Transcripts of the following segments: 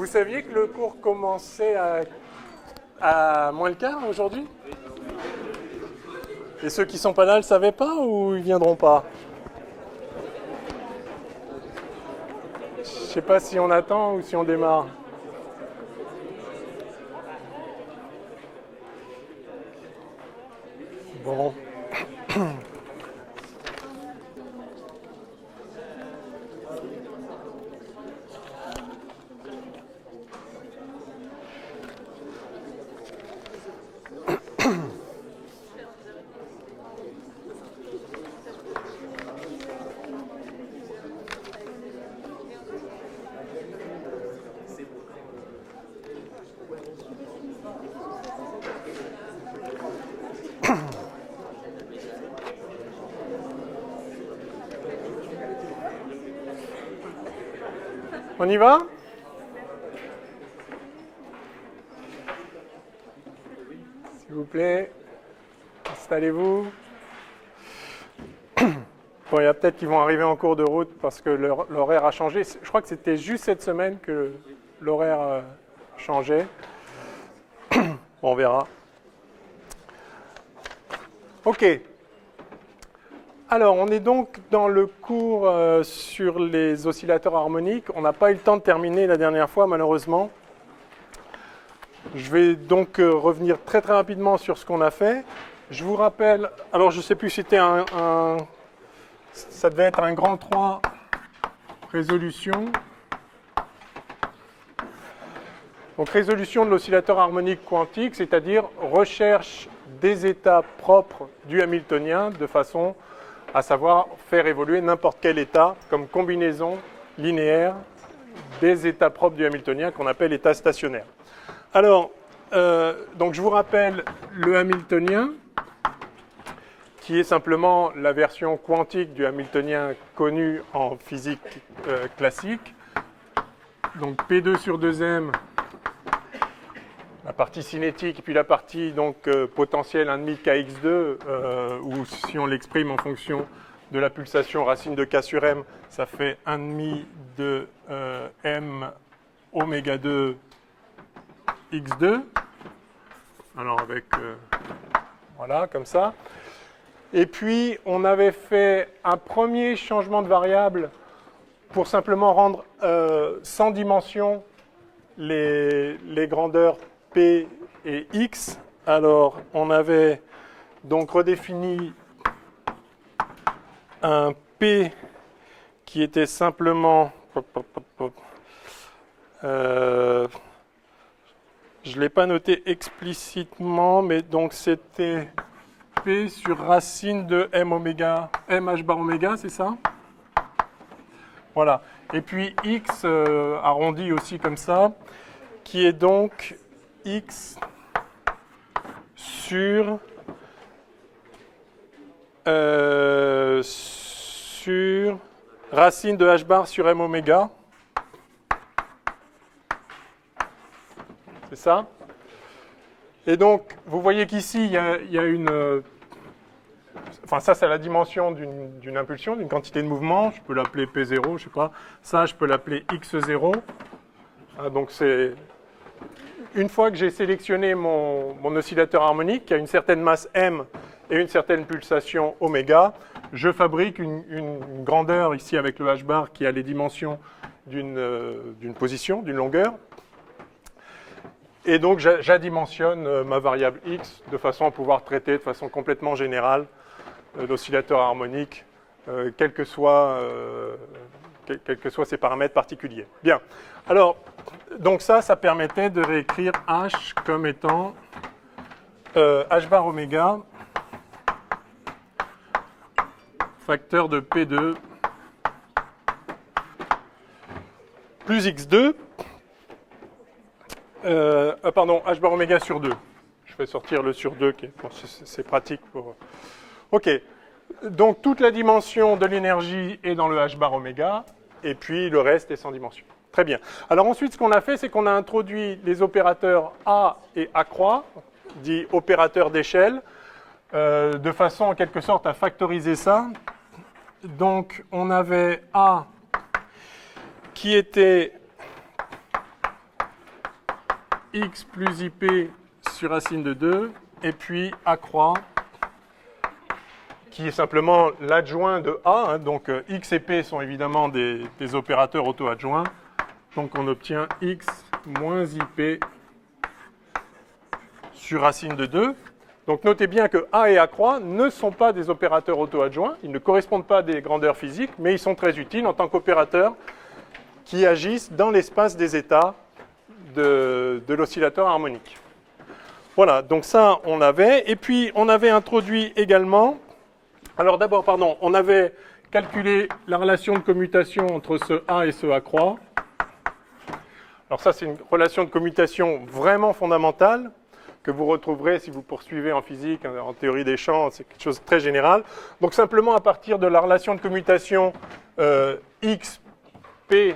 Vous saviez que le cours commençait à moins le quart aujourd'hui? Et ceux qui sont pas là, ne le savaient pas ou ils viendront pas? Je sais pas si on attend ou si on démarre. Bon. On y va? S'il vous plaît, installez-vous. Bon, il y a peut-être qui vont arriver en cours de route parce que l'horaire a changé. Je crois que c'était juste cette semaine que l'horaire changeait. Bon, on verra. Ok. Alors, on est donc dans le cours sur les oscillateurs harmoniques. On n'a pas eu le temps de terminer la dernière fois, malheureusement. Je vais donc revenir très très rapidement sur ce qu'on a fait. Je vous rappelle, alors je ne sais plus si c'était ça devait être un grand 3 résolution. Donc résolution de l'oscillateur harmonique quantique, c'est-à-dire recherche des états propres du hamiltonien de façon à savoir faire évoluer n'importe quel état comme combinaison linéaire des états propres du hamiltonien qu'on appelle état stationnaire. Alors, donc je vous rappelle le hamiltonien, qui est simplement la version quantique du hamiltonien connue en physique classique. Donc P2 sur 2m, la partie cinétique, et puis la partie donc, potentielle 1,5 kx2, ou si on l'exprime en fonction de la pulsation racine de k sur m, ça fait 1,5 de m oméga 2 x2. Alors avec, voilà, comme ça. Et puis, on avait fait un premier changement de variable pour simplement rendre sans dimension les grandeurs P et X. Alors, on avait donc redéfini un P qui était simplement... je ne l'ai pas noté explicitement, mais donc c'était P sur racine de m oméga, m h bar oméga, c'est ça? Voilà. Et puis X arrondi aussi comme ça, qui est donc X sur racine de h bar sur m oméga. C'est ça? Et donc, vous voyez qu'ici, il y a une... Enfin, ça, c'est la dimension d'une impulsion, d'une quantité de mouvement. Je peux l'appeler P0, je ne sais pas. Ça, je peux l'appeler X0. Ah, donc, c'est... Une fois que j'ai sélectionné mon oscillateur harmonique, qui a une certaine masse M et une certaine pulsation oméga, je fabrique une grandeur, ici, avec le H bar, qui a les dimensions d'une position, d'une longueur. Et donc, j'adimensionne ma variable x de façon à pouvoir traiter de façon complètement générale l'oscillateur harmonique, quels que soient ses paramètres particuliers. Bien. Alors, donc ça permettait de réécrire h comme étant h bar oméga facteur de P2 plus x2. Pardon, h bar oméga sur 2. Je vais sortir le sur 2, bon, c'est pratique pour... Ok, donc toute la dimension de l'énergie est dans le h bar oméga, et puis le reste est sans dimension. Très bien. Alors ensuite, ce qu'on a fait, c'est qu'on a introduit les opérateurs A et A croix, dits opérateurs d'échelle, de façon en quelque sorte à factoriser ça. Donc on avait A qui était x plus ip sur racine de 2, et puis a croix, qui est simplement l'adjoint de a, hein, donc x et p sont évidemment des opérateurs auto-adjoints, donc on obtient x moins ip sur racine de 2. Donc notez bien que a et a croix ne sont pas des opérateurs auto-adjoints, ils ne correspondent pas à des grandeurs physiques, mais ils sont très utiles en tant qu'opérateurs qui agissent dans l'espace des états de l'oscillateur harmonique. Voilà, donc ça on l'avait, et puis on avait introduit également, alors d'abord, pardon, on avait calculé la relation de commutation entre ce a et ce a croix. Alors ça c'est une relation de commutation vraiment fondamentale, que vous retrouverez si vous poursuivez en physique, en théorie des champs, c'est quelque chose de très général. Donc simplement à partir de la relation de commutation x, p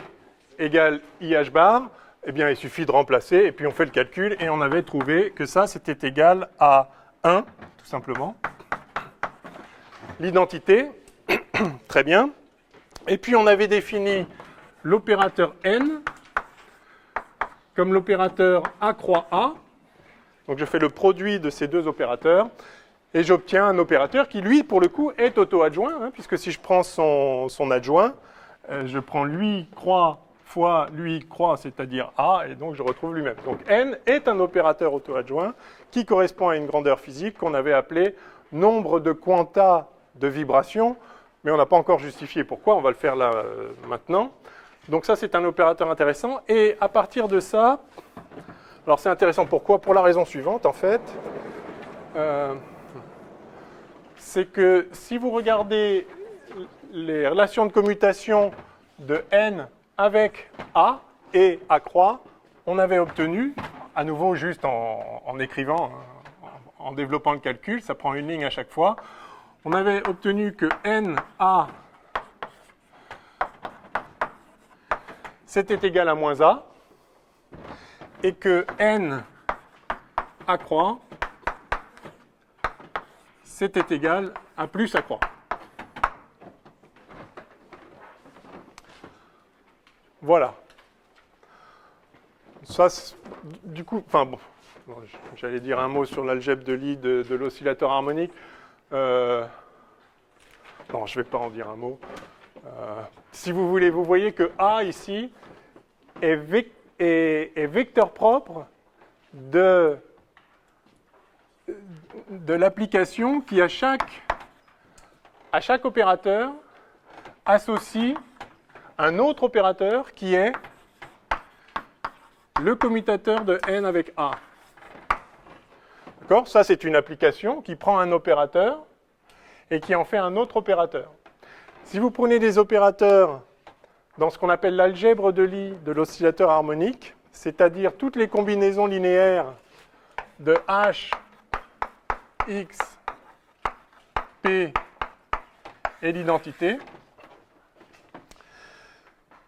égale IH bar, eh bien il suffit de remplacer et puis on fait le calcul et on avait trouvé que ça c'était égal à 1, tout simplement. L'identité, très bien. Et puis on avait défini l'opérateur n comme l'opérateur a croix a. Donc je fais le produit de ces deux opérateurs et j'obtiens un opérateur qui, lui, pour le coup, est auto-adjoint, hein, puisque si je prends son adjoint, je prends lui croix fois lui croix, c'est-à-dire a, et donc je retrouve lui-même. Donc n est un opérateur auto-adjoint qui correspond à une grandeur physique qu'on avait appelée nombre de quanta de vibration, mais on n'a pas encore justifié pourquoi, on va le faire là maintenant. Donc ça, c'est un opérateur intéressant, et à partir de ça, alors c'est intéressant pourquoi? Pour la raison suivante, en fait, c'est que si vous regardez les relations de commutation de n avec a et a croix, on avait obtenu, à nouveau juste en écrivant, en développant le calcul, ça prend une ligne à chaque fois, on avait obtenu que NA c'était égal à moins A, et que N A croix c'était égal à plus A croix. Voilà. Ça, du coup, enfin bon, j'allais dire un mot sur l'algèbre de Lie de l'oscillateur harmonique. Non, je ne vais pas en dire un mot. Si vous voulez, vous voyez que A ici est vecteur propre de l'application qui, à chaque opérateur, associe un autre opérateur qui est le commutateur de n avec A. D'accord? Ça, c'est une application qui prend un opérateur et qui en fait un autre opérateur. Si vous prenez des opérateurs dans ce qu'on appelle l'algèbre de Lie de l'oscillateur harmonique, c'est-à-dire toutes les combinaisons linéaires de H, X, P et l'identité,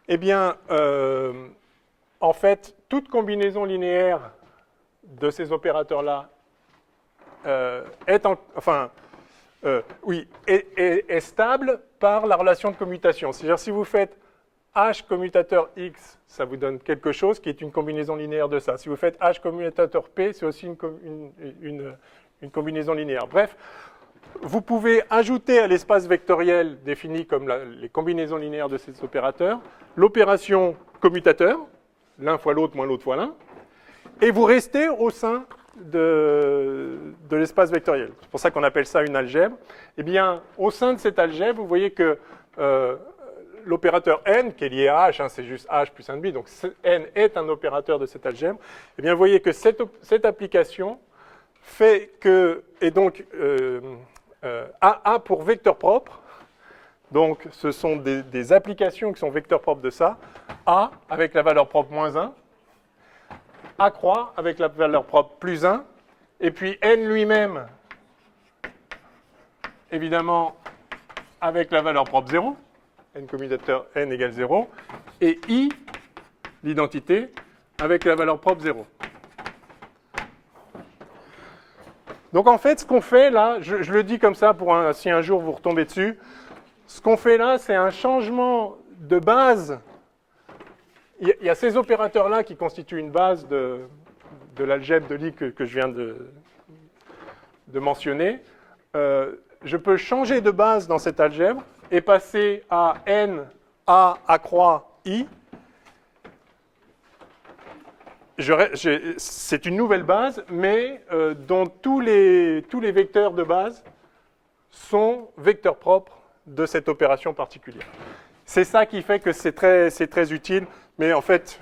eh bien, en fait, toute combinaison linéaire de ces opérateurs-là est stable par la relation de commutation. C'est-à-dire, si vous faites H commutateur X, ça vous donne quelque chose qui est une combinaison linéaire de ça. Si vous faites H commutateur P, c'est aussi une combinaison linéaire. Bref, vous pouvez ajouter à l'espace vectoriel défini comme les combinaisons linéaires de ces opérateurs l'opération commutateur, l'un fois l'autre moins l'autre fois l'un, et vous restez au sein de l'espace vectoriel. C'est pour ça qu'on appelle ça une algèbre. Eh bien, au sein de cette algèbre, vous voyez que l'opérateur n, qui est lié à h, hein, c'est juste h plus 1 demi, donc n est un opérateur de cette algèbre. Eh bien, vous voyez que cette application fait que, et donc A pour vecteur propre, donc ce sont des applications qui sont vecteurs propres de ça, A avec la valeur propre moins 1, A croix avec la valeur propre plus 1, et puis N lui-même, évidemment, avec la valeur propre 0, N commutateur N égale 0, et I, l'identité, avec la valeur propre 0. Donc en fait, ce qu'on fait là, je le dis comme ça pour si un jour vous retombez dessus, ce qu'on fait là, c'est un changement de base. Il y a ces opérateurs-là qui constituent une base de l'algèbre de Lie que je viens de mentionner, je peux changer de base dans cette algèbre et passer à n a croix i. C'est une nouvelle base, mais dont tous les vecteurs de base sont vecteurs propres de cette opération particulière. C'est ça qui fait que c'est très utile, mais en fait,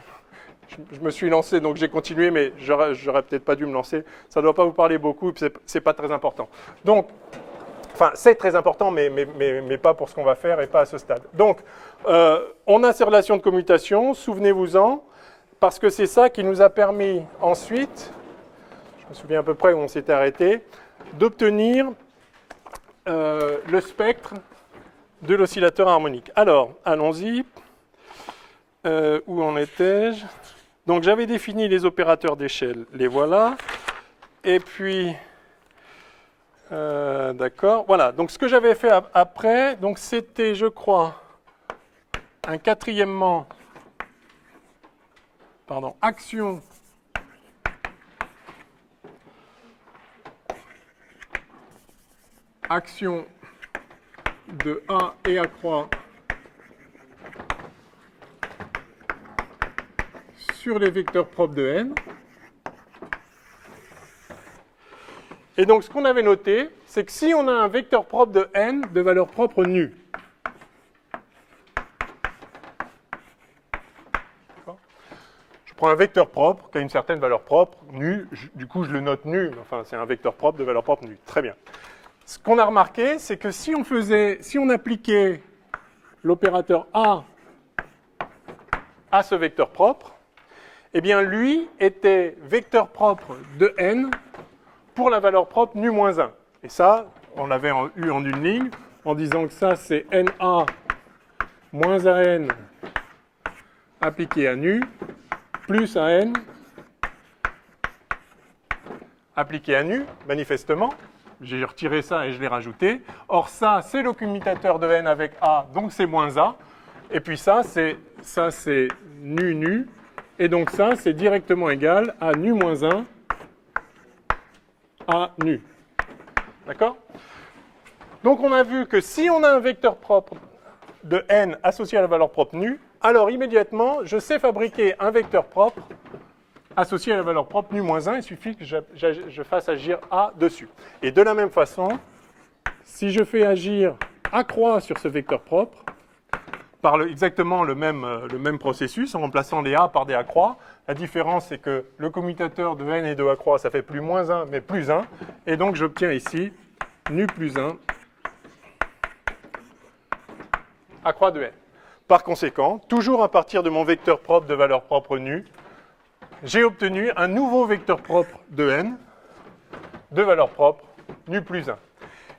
je me suis lancé, donc j'ai continué, mais j'aurais peut-être pas dû me lancer. Ça ne doit pas vous parler beaucoup, c'est pas très important. Donc, enfin, c'est très important, mais pas pour ce qu'on va faire et pas à ce stade. Donc, on a ces relations de commutation, souvenez-vous-en, parce que c'est ça qui nous a permis ensuite, je me souviens à peu près où on s'était arrêté, d'obtenir le spectre de l'oscillateur harmonique. Alors, allons-y. Où en étais-je? Donc, j'avais défini les opérateurs d'échelle. Les voilà. Et puis, d'accord. Voilà. Donc, ce que j'avais fait après, donc c'était, je crois, un quatrièmement, pardon, action de A et A croix sur les vecteurs propres de n. Et donc, ce qu'on avait noté, c'est que si on a un vecteur propre de n de valeur propre nue, je prends un vecteur propre qui a une certaine valeur propre, nue, du coup je le note nu, enfin c'est un vecteur propre de valeur propre nue. Très bien. Ce qu'on a remarqué, c'est que si on appliquait l'opérateur A à ce vecteur propre, eh bien lui était vecteur propre de n pour la valeur propre nu moins 1. Et ça, on l'avait eu en une ligne, en disant que ça c'est NA moins AN appliqué à nu, plus AN appliqué à nu, manifestement. J'ai retiré ça et je l'ai rajouté. Or, ça, c'est le commutateur de n avec A, donc c'est moins A. Et puis ça, c'est nu, nu. Et donc ça, c'est directement égal à nu moins 1 à nu. D'accord? Donc on a vu que si on a un vecteur propre de n associé à la valeur propre nu, alors immédiatement, je sais fabriquer un vecteur propre associé à la valeur propre nu moins 1, il suffit que je fasse agir A dessus. Et de la même façon, si je fais agir A croix sur ce vecteur propre, par exactement le même processus, en remplaçant les A par des A croix, la différence c'est que le commutateur de n et de A croix, ça fait plus moins 1, mais plus 1, et donc j'obtiens ici nu plus 1 A croix de n. Par conséquent, toujours à partir de mon vecteur propre de valeur propre nu, j'ai obtenu un nouveau vecteur propre de n de valeur propre nu plus 1.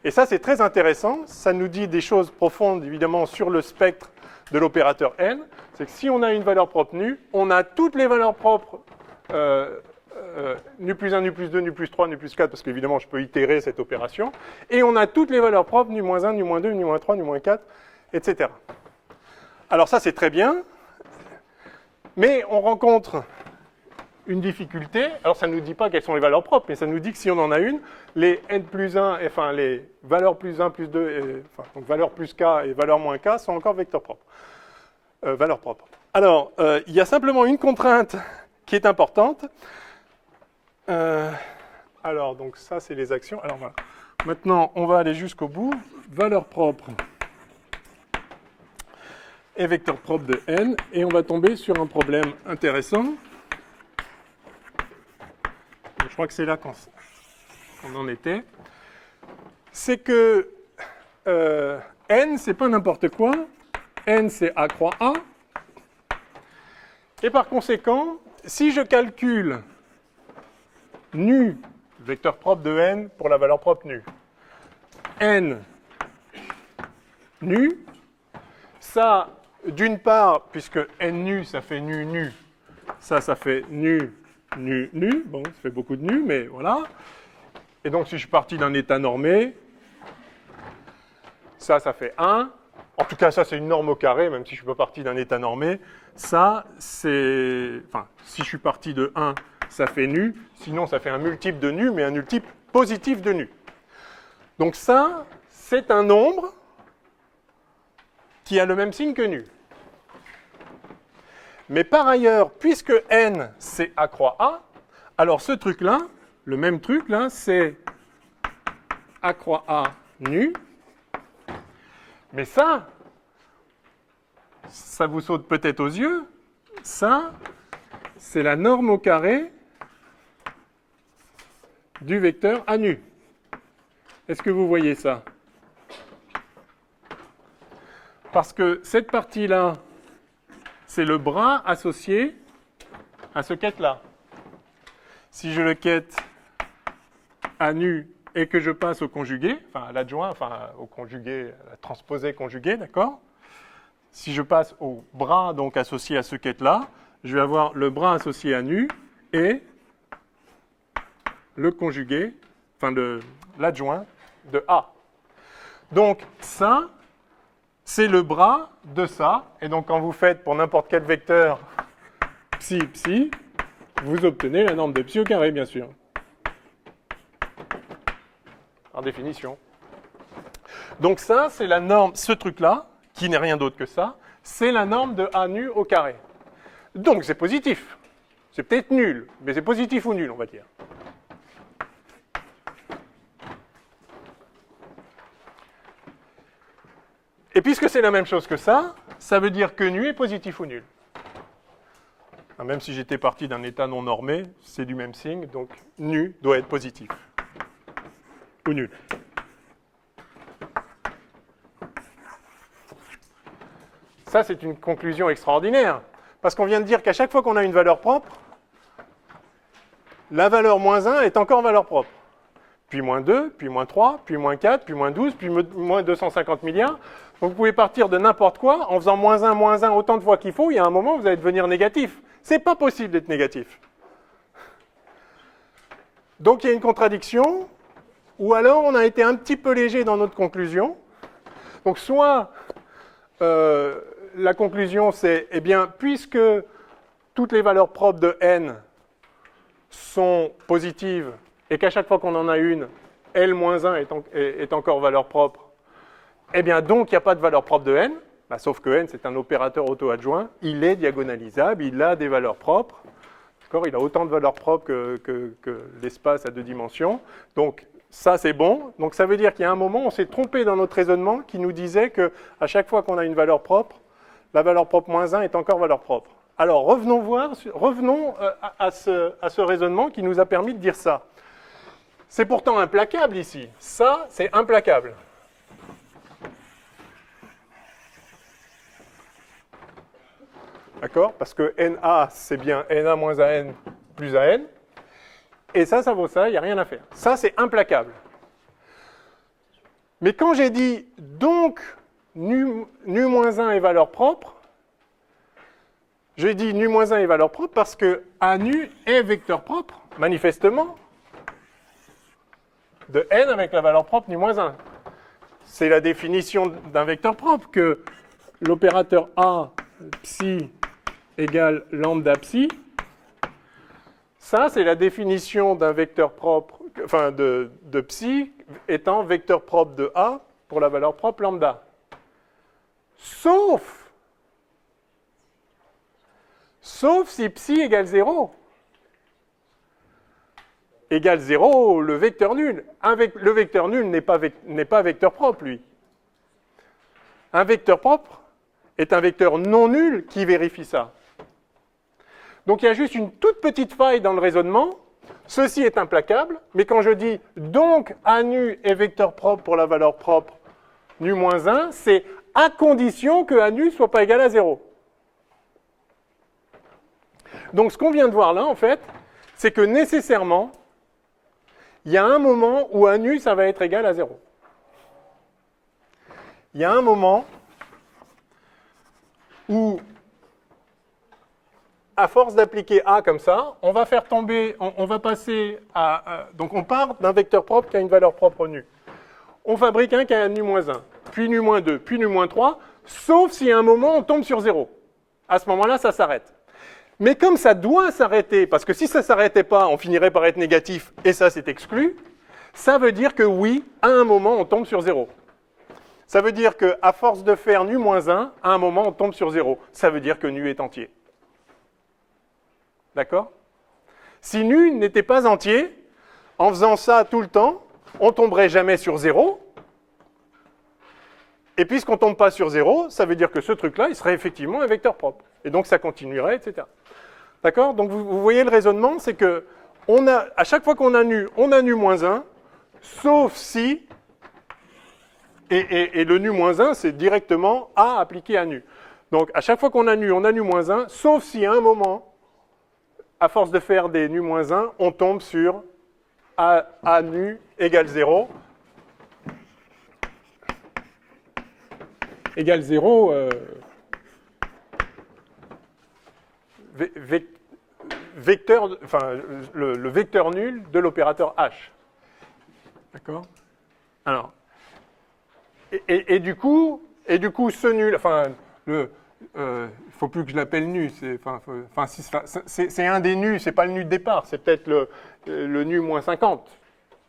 Et ça, c'est très intéressant. Ça nous dit des choses profondes, évidemment, sur le spectre de l'opérateur n. C'est que si on a une valeur propre nu, on a toutes les valeurs propres nu plus 1, nu plus 2, nu plus 3, nu plus 4, parce qu'évidemment, je peux itérer cette opération. Et on a toutes les valeurs propres nu moins 1, nu moins 2, nu moins 3, nu moins 4, etc. Alors ça, c'est très bien. Mais on rencontre une difficulté, alors ça ne nous dit pas quelles sont les valeurs propres, mais ça nous dit que si on en a une, les n plus 1, enfin les valeurs plus 1, plus 2, donc valeurs plus k et valeurs moins k sont encore vecteurs propres. Valeurs propres. Alors, il y a simplement une contrainte qui est importante. Alors, donc ça, c'est les actions. Alors voilà. Maintenant, on va aller jusqu'au bout. Valeurs propres et vecteur propre de n, et on va tomber sur un problème intéressant. Je crois que c'est là qu'on en était. C'est que n, c'est pas n'importe quoi. N, c'est A croix A. Et par conséquent, si je calcule nu, vecteur propre de n pour la valeur propre nu, n nu, ça, d'une part, puisque n nu, ça fait nu, nu, ça fait nu, nu, nu. Bon, ça fait beaucoup de nu, mais voilà. Et donc, si je suis parti d'un état normé, ça fait 1. En tout cas, ça, c'est une norme au carré, même si je ne suis pas parti d'un état normé. Ça, c'est... Enfin, si je suis parti de 1, ça fait nu, sinon ça fait un multiple de nu, mais un multiple positif de nu. Donc ça, c'est un nombre qui a le même signe que nu. Mais par ailleurs, puisque n, c'est A croix A, alors ce truc-là, le même truc là, c'est A croix A nu. Mais ça vous saute peut-être aux yeux, ça, c'est la norme au carré du vecteur A nu. Est-ce que vous voyez ça? Parce que cette partie-là, c'est le bras associé à ce quête-là. Si je le quête A nu et que je passe au conjugué, enfin à l'adjoint, enfin au conjugué, à la transposée conjuguée, d'accord? Si je passe au bras donc associé à ce quête-là, je vais avoir le bras associé à nu et le conjugué, enfin l'adjoint de A. Donc ça, c'est le bras de ça. Et donc quand vous faites pour n'importe quel vecteur psi, psi, vous obtenez la norme de psi au carré, bien sûr. Par définition. Donc ça, c'est la norme, ce truc-là, qui n'est rien d'autre que ça, c'est la norme de A nu au carré. Donc c'est positif. C'est peut-être nul, mais c'est positif ou nul, on va dire. Et puisque c'est la même chose que ça veut dire que nu est positif ou nul. Même si j'étais parti d'un état non normé, c'est du même signe, donc nu doit être positif. Ou nul. Ça, c'est une conclusion extraordinaire, parce qu'on vient de dire qu'à chaque fois qu'on a une valeur propre, la valeur moins 1 est encore valeur propre. Puis moins 2, puis moins 3, puis moins 4, puis moins 12, puis moins 250 milliards. Donc vous pouvez partir de n'importe quoi en faisant moins 1 autant de fois qu'il faut. Il y a un moment où vous allez devenir négatif. C'est pas possible d'être négatif. Donc il y a une contradiction, ou alors on a été un petit peu léger dans notre conclusion. Donc soit la conclusion c'est, eh bien, puisque toutes les valeurs propres de n sont positives, et qu'à chaque fois qu'on en a une, L-1 est encore valeur propre, eh bien donc il n'y a pas de valeur propre de n, bah, sauf que n c'est un opérateur auto-adjoint, il est diagonalisable, il a des valeurs propres, il a autant de valeurs propres que l'espace à deux dimensions, donc ça c'est bon, donc ça veut dire qu'il y a un moment on s'est trompé dans notre raisonnement qui nous disait qu'à chaque fois qu'on a une valeur propre, la valeur propre moins 1 est encore valeur propre. Alors revenons à ce raisonnement qui nous a permis de dire ça. C'est pourtant implacable ici. Ça, c'est implacable. D'accord? Parce que NA, c'est bien NA moins AN plus AN. Et ça vaut ça, il n'y a rien à faire. Ça, c'est implacable. Mais quand j'ai dit, donc, nu moins 1 est valeur propre, j'ai dit nu moins 1 est valeur propre parce que A nu est vecteur propre, manifestement, de n avec la valeur propre nu moins 1. C'est la définition d'un vecteur propre que l'opérateur A psi égale lambda psi. Ça, c'est la définition d'un vecteur propre, enfin de psi étant vecteur propre de A pour la valeur propre lambda. Sauf si psi égale 0. Égale 0, le vecteur nul. Le vecteur nul n'est pas vecteur propre, lui. Un vecteur propre est un vecteur non nul qui vérifie ça. Donc il y a juste une toute petite faille dans le raisonnement. Ceci est implacable, mais quand je dis donc A nu est vecteur propre pour la valeur propre nu moins 1, c'est à condition que A nu ne soit pas égal à 0. Donc ce qu'on vient de voir là, en fait, c'est que nécessairement, il y a un moment où A nu, ça va être égal à 0. Il y a un moment où, à force d'appliquer A comme ça, on va faire tomber, on va passer à... donc on part d'un vecteur propre qui a une valeur propre nu. On fabrique un qui a nu moins 1, puis nu moins 2, puis nu moins 3, sauf si à un moment on tombe sur 0. À ce moment-là, ça s'arrête. Mais comme ça doit s'arrêter, parce que si ça ne s'arrêtait pas, on finirait par être négatif, et ça c'est exclu, ça veut dire que oui, à un moment, on tombe sur 0. Ça veut dire qu'à force de faire nu moins 1, à un moment, on tombe sur 0. Ça veut dire que nu est entier. D'accord? Si nu n'était pas entier, en faisant ça tout le temps, on ne tomberait jamais sur 0. Et puisqu'on ne tombe pas sur 0, ça veut dire que ce truc-là, il serait effectivement un vecteur propre. Et donc ça continuerait, etc. D'accord? Donc vous voyez le raisonnement, c'est que à chaque fois qu'on a nu, on a nu moins 1, sauf si, et le nu moins 1, c'est directement A appliqué à nu. Donc à chaque fois qu'on a nu, on a nu moins 1, sauf si à un moment, à force de faire des nu moins 1, on tombe sur A nu égale 0. Égale 0, vecteur, enfin, le vecteur nul de l'opérateur H. D'accord? Alors, et du coup, ce nul, enfin, il ne faut plus que je l'appelle nu, c'est un des nus, c'est pas le nu de départ, c'est peut-être le nu moins 50.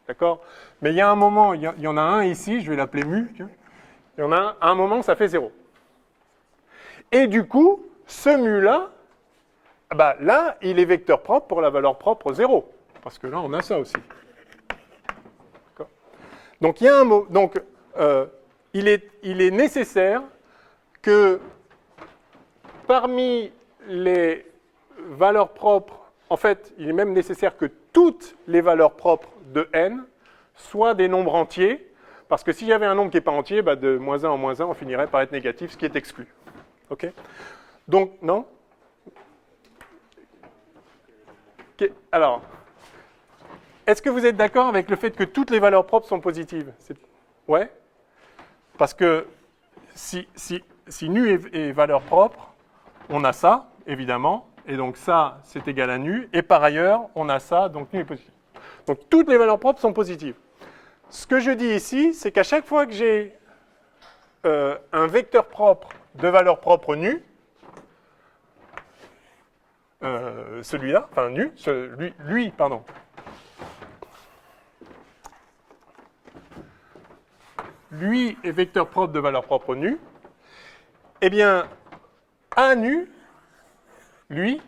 D'accord? Mais il y a un moment, il y en a un ici, je vais l'appeler mu, il y en a un moment, ça fait 0. Et du coup, ce mu-là, bah, là, il est vecteur propre pour la valeur propre 0. Parce que là, on a ça aussi. Donc, il y a un mot. Donc, il est nécessaire que parmi les valeurs propres, en fait, il est même nécessaire que toutes les valeurs propres de n soient des nombres entiers, parce que s'il y avait un nombre qui n'est pas entier, bah, de moins 1 en moins 1, on finirait par être négatif, ce qui est exclu. OK? Donc, non? Alors, est-ce que vous êtes d'accord avec le fait que toutes les valeurs propres sont positives? Ouais? Parce que si nu est valeur propre, on a ça, évidemment, et donc ça, c'est égal à nu, et par ailleurs, on a ça, donc nu est positif. Donc toutes les valeurs propres sont positives. Ce que je dis ici, c'est qu'à chaque fois que j'ai un vecteur propre de valeur propre nu, celui-là, enfin nu, lui, pardon. Lui est vecteur propre de valeur propre nu. Eh bien, A nu, lui,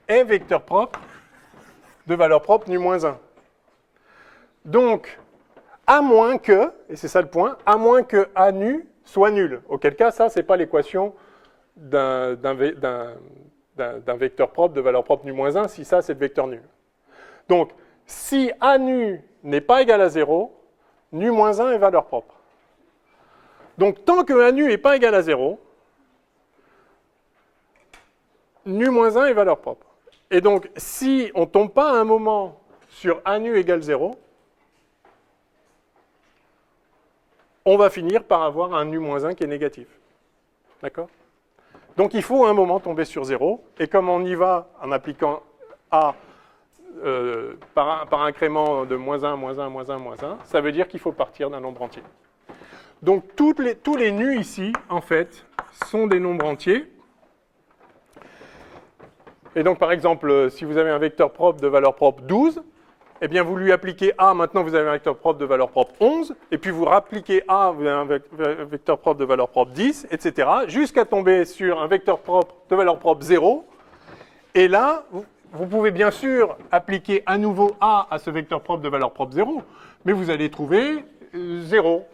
est vecteur propre de valeur propre nu moins 1. Donc, à moins que, et c'est ça le point, à moins que A nu soit nul. Auquel cas, ça, ce n'est pas l'équation d'un vecteur propre de valeur propre nu moins 1, si ça, c'est le vecteur nul. Donc, si A nu n'est pas égal à 0, nu moins 1 est valeur propre. Donc, tant que A nu n'est pas égal à 0, nu moins 1 est valeur propre. Et donc, si on ne tombe pas à un moment sur A nu égale 0, on va finir par avoir un nu moins 1 qui est négatif. D'accord? Donc, il faut à un moment tomber sur 0. Et comme on y va en appliquant A par incrément de moins 1, moins 1, moins 1, moins 1, ça veut dire qu'il faut partir d'un nombre entier. Donc, tous les nus ici, en fait, sont des nombres entiers. Et donc, par exemple, si vous avez un vecteur propre de valeur propre 12, eh bien, vous lui appliquez A, maintenant vous avez un vecteur propre de valeur propre 11, et puis vous rappliquez A, vous avez un vecteur propre de valeur propre 10, etc., jusqu'à tomber sur un vecteur propre de valeur propre 0. Et là, vous pouvez bien sûr appliquer à nouveau A à ce vecteur propre de valeur propre 0, mais vous allez trouver 0.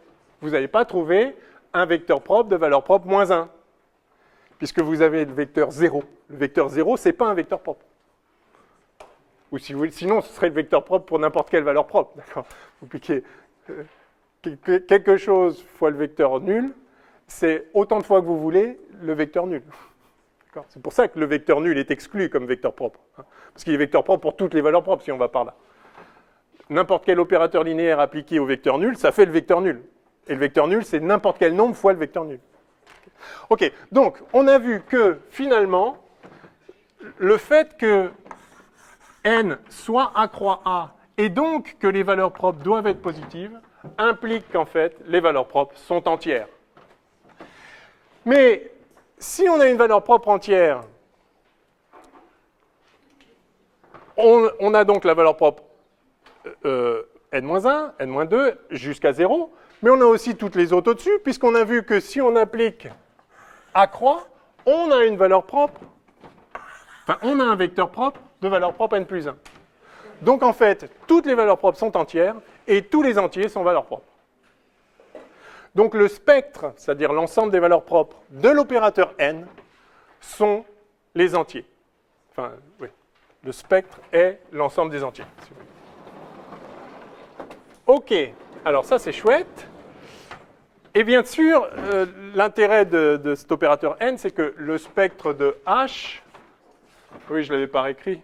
Vous n'allez pas trouver un vecteur propre de valeur propre moins 1, puisque vous avez le vecteur 0. Le vecteur 0, ce n'est pas un vecteur propre. Ou sinon, ce serait le vecteur propre pour n'importe quelle valeur propre. D'accord? Vous piquez quelque chose fois le vecteur nul, c'est autant de fois que vous voulez le vecteur nul. C'est pour ça que le vecteur nul est exclu comme vecteur propre. Parce qu'il est vecteur propre pour toutes les valeurs propres, si on va par là. N'importe quel opérateur linéaire appliqué au vecteur nul, ça fait le vecteur nul. Et le vecteur nul, c'est n'importe quel nombre fois le vecteur nul. Ok, donc on a vu que finalement, le fait que n soit A croix A, et donc que les valeurs propres doivent être positives, implique qu'en fait, les valeurs propres sont entières. Mais si on a une valeur propre entière, On a donc la valeur propre n-1, n-2, jusqu'à 0, mais on a aussi toutes les autres au-dessus, puisqu'on a vu que si on applique A croix, on a une valeur propre, enfin, on a un vecteur propre de valeur propre n plus 1. Donc, en fait, toutes les valeurs propres sont entières, et tous les entiers sont valeurs propres. Donc, le spectre, c'est-à-dire l'ensemble des valeurs propres de l'opérateur n, sont les entiers. Enfin, oui. Le spectre est l'ensemble des entiers. Si vous voulez. OK, alors ça c'est chouette. Et bien sûr, l'intérêt de cet opérateur n, c'est que le spectre de H, oui, je ne l'avais pas réécrit.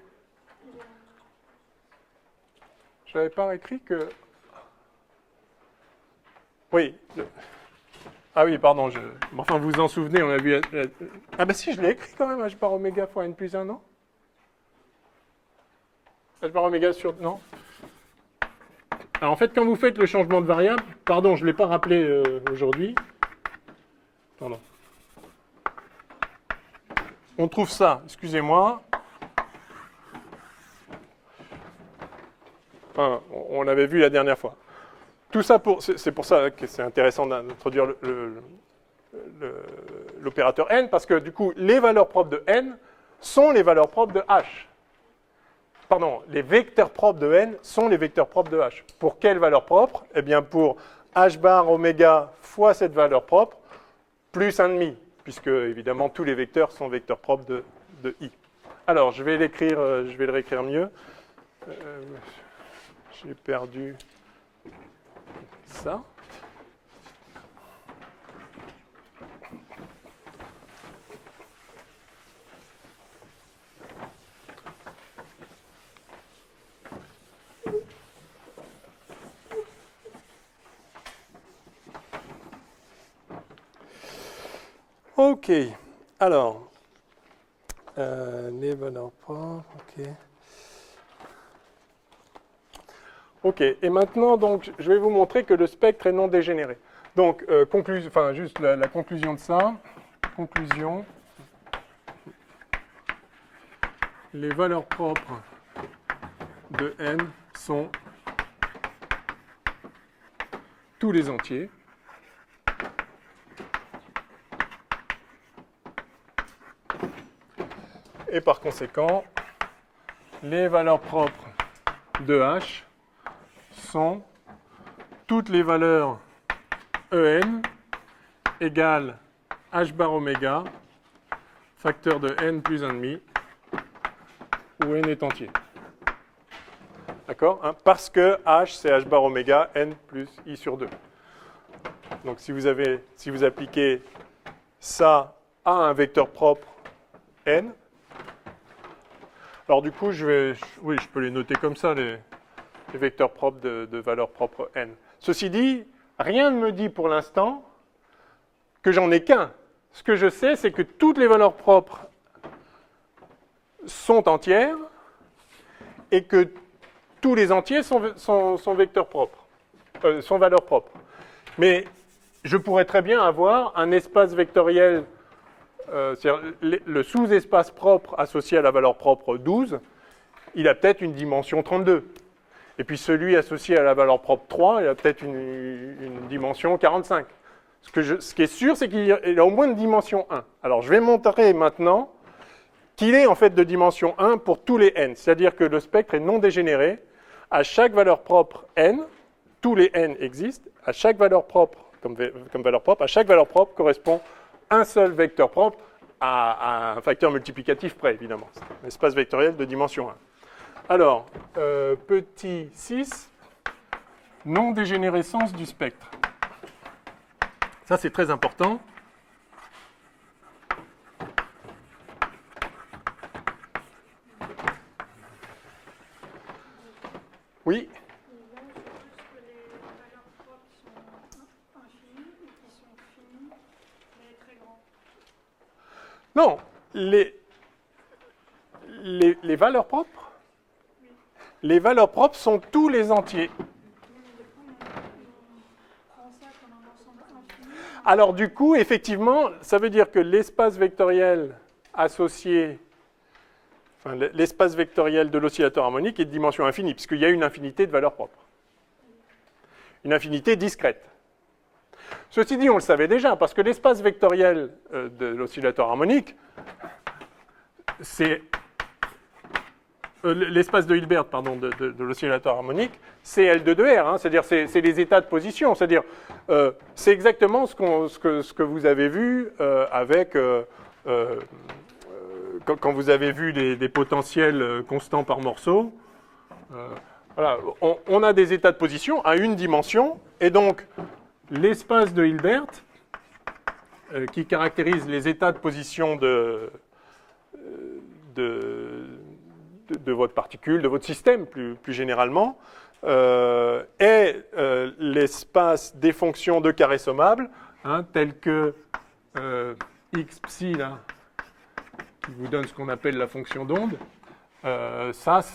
Je n'avais pas réécrit que... Oui. Ah oui, pardon. Enfin, vous vous en souvenez, on a vu... Ah ben si, je l'ai écrit quand même, h bar oméga fois n plus 1, non? H bar oméga sur... Non? Alors en fait, quand vous faites le changement de variable, pardon, je ne l'ai pas rappelé aujourd'hui. Pardon. On trouve ça, excusez-moi. Enfin, on l'avait vu la dernière fois. Tout ça, c'est pour ça que c'est intéressant d'introduire l'opérateur n, parce que du coup, les valeurs propres de n sont les valeurs propres de h. Pardon, les vecteurs propres de n sont les vecteurs propres de h. Pour quelle valeur propre? Eh bien, pour h bar oméga fois cette valeur propre, plus 1,5, puisque évidemment tous les vecteurs sont vecteurs propres de i. Alors, je vais le réécrire mieux. J'ai perdu ça. OK. Alors, les valeurs propres, OK. OK. Et maintenant, donc, je vais vous montrer que le spectre est non dégénéré. Donc, juste la conclusion de ça. Conclusion. Les valeurs propres de n sont tous les entiers. Et par conséquent, les valeurs propres de h sont toutes les valeurs en égale h bar oméga facteur de n plus 1,5 où n est entier. D'accord, hein? Parce que h c'est h bar oméga n plus i sur 2. Donc si vous appliquez ça à un vecteur propre n, alors du coup je peux les noter comme ça, les vecteurs propres de valeurs propres n. Ceci dit, rien ne me dit pour l'instant que j'en ai qu'un. Ce que je sais, c'est que toutes les valeurs propres sont entières et que tous les entiers sont vecteurs propres, sont valeurs propres. Mais je pourrais très bien avoir un espace vectoriel, c'est-à-dire le sous-espace propre associé à la valeur propre 12, il a peut-être une dimension 32. Et puis celui associé à la valeur propre 3, il a peut-être une dimension 45. Ce qui est sûr, c'est qu'il a au moins une dimension 1. Alors je vais montrer maintenant qu'il est en fait de dimension 1 pour tous les n. C'est-à-dire que le spectre est non dégénéré. À chaque valeur propre n, tous les n existent. À chaque valeur propre, comme valeur propre, à chaque valeur propre correspond un seul vecteur propre à un facteur multiplicatif près, évidemment. C'est un espace vectoriel de dimension 1. Alors, petit 6, non-dégénérescence du spectre. Ça, c'est très important. Oui. Non, les valeurs propres, les valeurs propres sont tous les entiers. Alors du coup, effectivement, ça veut dire que l'espace vectoriel associé, enfin, l'espace vectoriel de l'oscillateur harmonique est de dimension infinie, puisqu'il y a une infinité de valeurs propres. Une infinité discrète. Ceci dit, on le savait déjà, parce que l'espace vectoriel de l'oscillateur harmonique, c'est l'espace de Hilbert, pardon, de l'oscillateur harmonique, c'est L2 de R, hein, c'est-à-dire c'est les états de position, c'est-à-dire c'est exactement ce que vous avez vu avec quand vous avez vu des potentiels constants par morceau. Voilà, on a des états de position à une dimension, et donc l'espace de Hilbert, qui caractérise les états de position de votre particule, de votre système plus généralement, est l'espace des fonctions de carré sommable, hein, telles que x psi, là, qui vous donne ce qu'on appelle la fonction d'onde. Ce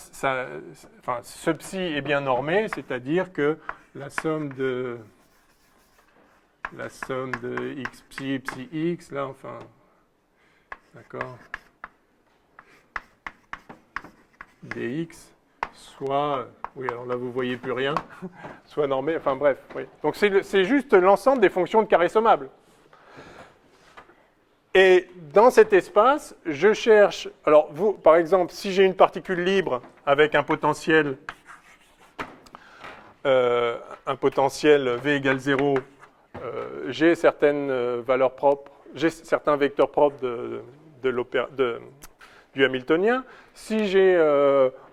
psi est bien normé, c'est-à-dire que la somme de x psi et psi x, là, enfin, d'accord, dx, soit, oui, alors là, vous ne voyez plus rien, soit normé, enfin bref, oui. Donc c'est juste l'ensemble des fonctions de carré sommable. Et dans cet espace, je cherche, alors vous, par exemple, si j'ai une particule libre avec un potentiel V égale 0, j'ai certaines valeurs propres, j'ai certains vecteurs propres du Hamiltonien. Si j'ai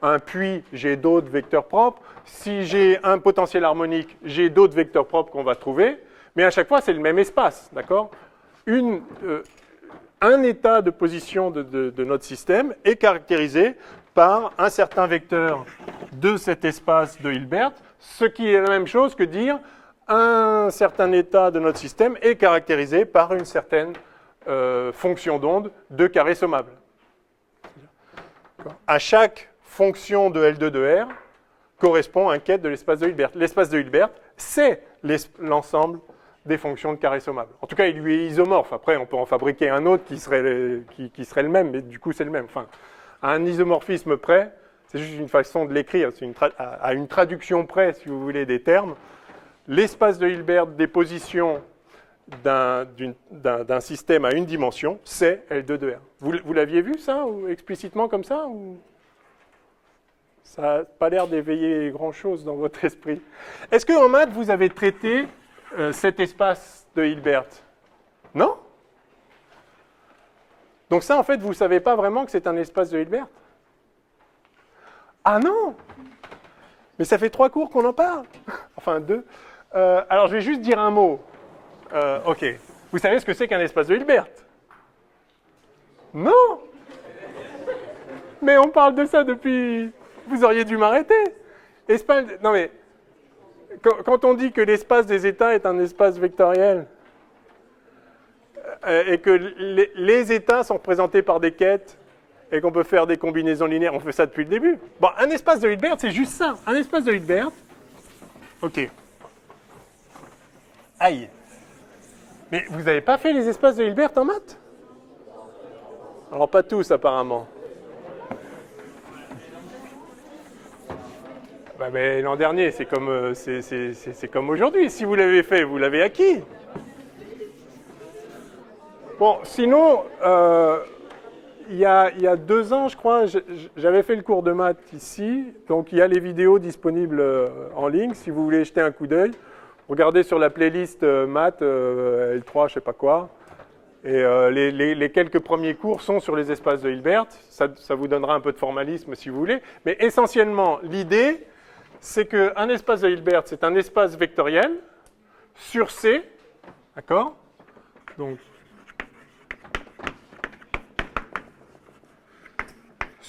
un puits, j'ai d'autres vecteurs propres. Si j'ai un potentiel harmonique, j'ai d'autres vecteurs propres qu'on va trouver. Mais à chaque fois, c'est le même espace, d'accord ? Un état de position de notre système est caractérisé par un certain vecteur de cet espace de Hilbert, ce qui est la même chose que dire un certain état de notre système est caractérisé par une certaine fonction d'onde de carré sommable. À chaque fonction de L2 de R correspond un quête de l'espace de Hilbert. L'espace de Hilbert, c'est l'ensemble des fonctions de carré sommable. En tout cas, il lui est isomorphe. Après, on peut en fabriquer un autre qui serait le même, mais du coup, c'est le même. Enfin, à un isomorphisme près, c'est juste une façon de l'écrire. C'est à une traduction près, si vous voulez, des termes. L'espace de Hilbert des positions d'un système à une dimension, c'est L2 de R. Vous l'aviez vu, ça, ou explicitement comme ça, ou ça n'a pas l'air d'éveiller grand-chose dans votre esprit. Est-ce qu'en maths, vous avez traité cet espace de Hilbert? Non? Donc ça, en fait, vous ne savez pas vraiment que c'est un espace de Hilbert? Ah non? Mais ça fait 3 cours qu'on en parle. Enfin, 2. Alors, je vais juste dire un mot. OK. Vous savez ce que c'est qu'un espace de Hilbert? Non? Mais on parle de ça depuis... Vous auriez dû m'arrêter. Non, mais... Quand on dit que l'espace des états est un espace vectoriel et que les états sont représentés par des quêtes et qu'on peut faire des combinaisons linéaires, on fait ça depuis le début. Bon, un espace de Hilbert, c'est juste ça. Un espace de Hilbert. OK. Aïe. Mais vous n'avez pas fait les espaces de Hilbert en maths? Alors, pas tous, apparemment. Bah, mais l'an dernier, c'est comme aujourd'hui. Si vous l'avez fait, vous l'avez acquis. Bon, sinon, il y a 2 ans, je crois, j'avais fait le cours de maths ici. Donc, il y a les vidéos disponibles en ligne. Si vous voulez jeter un coup d'œil, regardez sur la playlist maths, L3, je ne sais pas quoi. Et les quelques premiers cours sont sur les espaces de Hilbert. Ça vous donnera un peu de formalisme si vous voulez. Mais essentiellement, l'idée... c'est qu'un espace de Hilbert, c'est un espace vectoriel sur C, d'accord? Donc,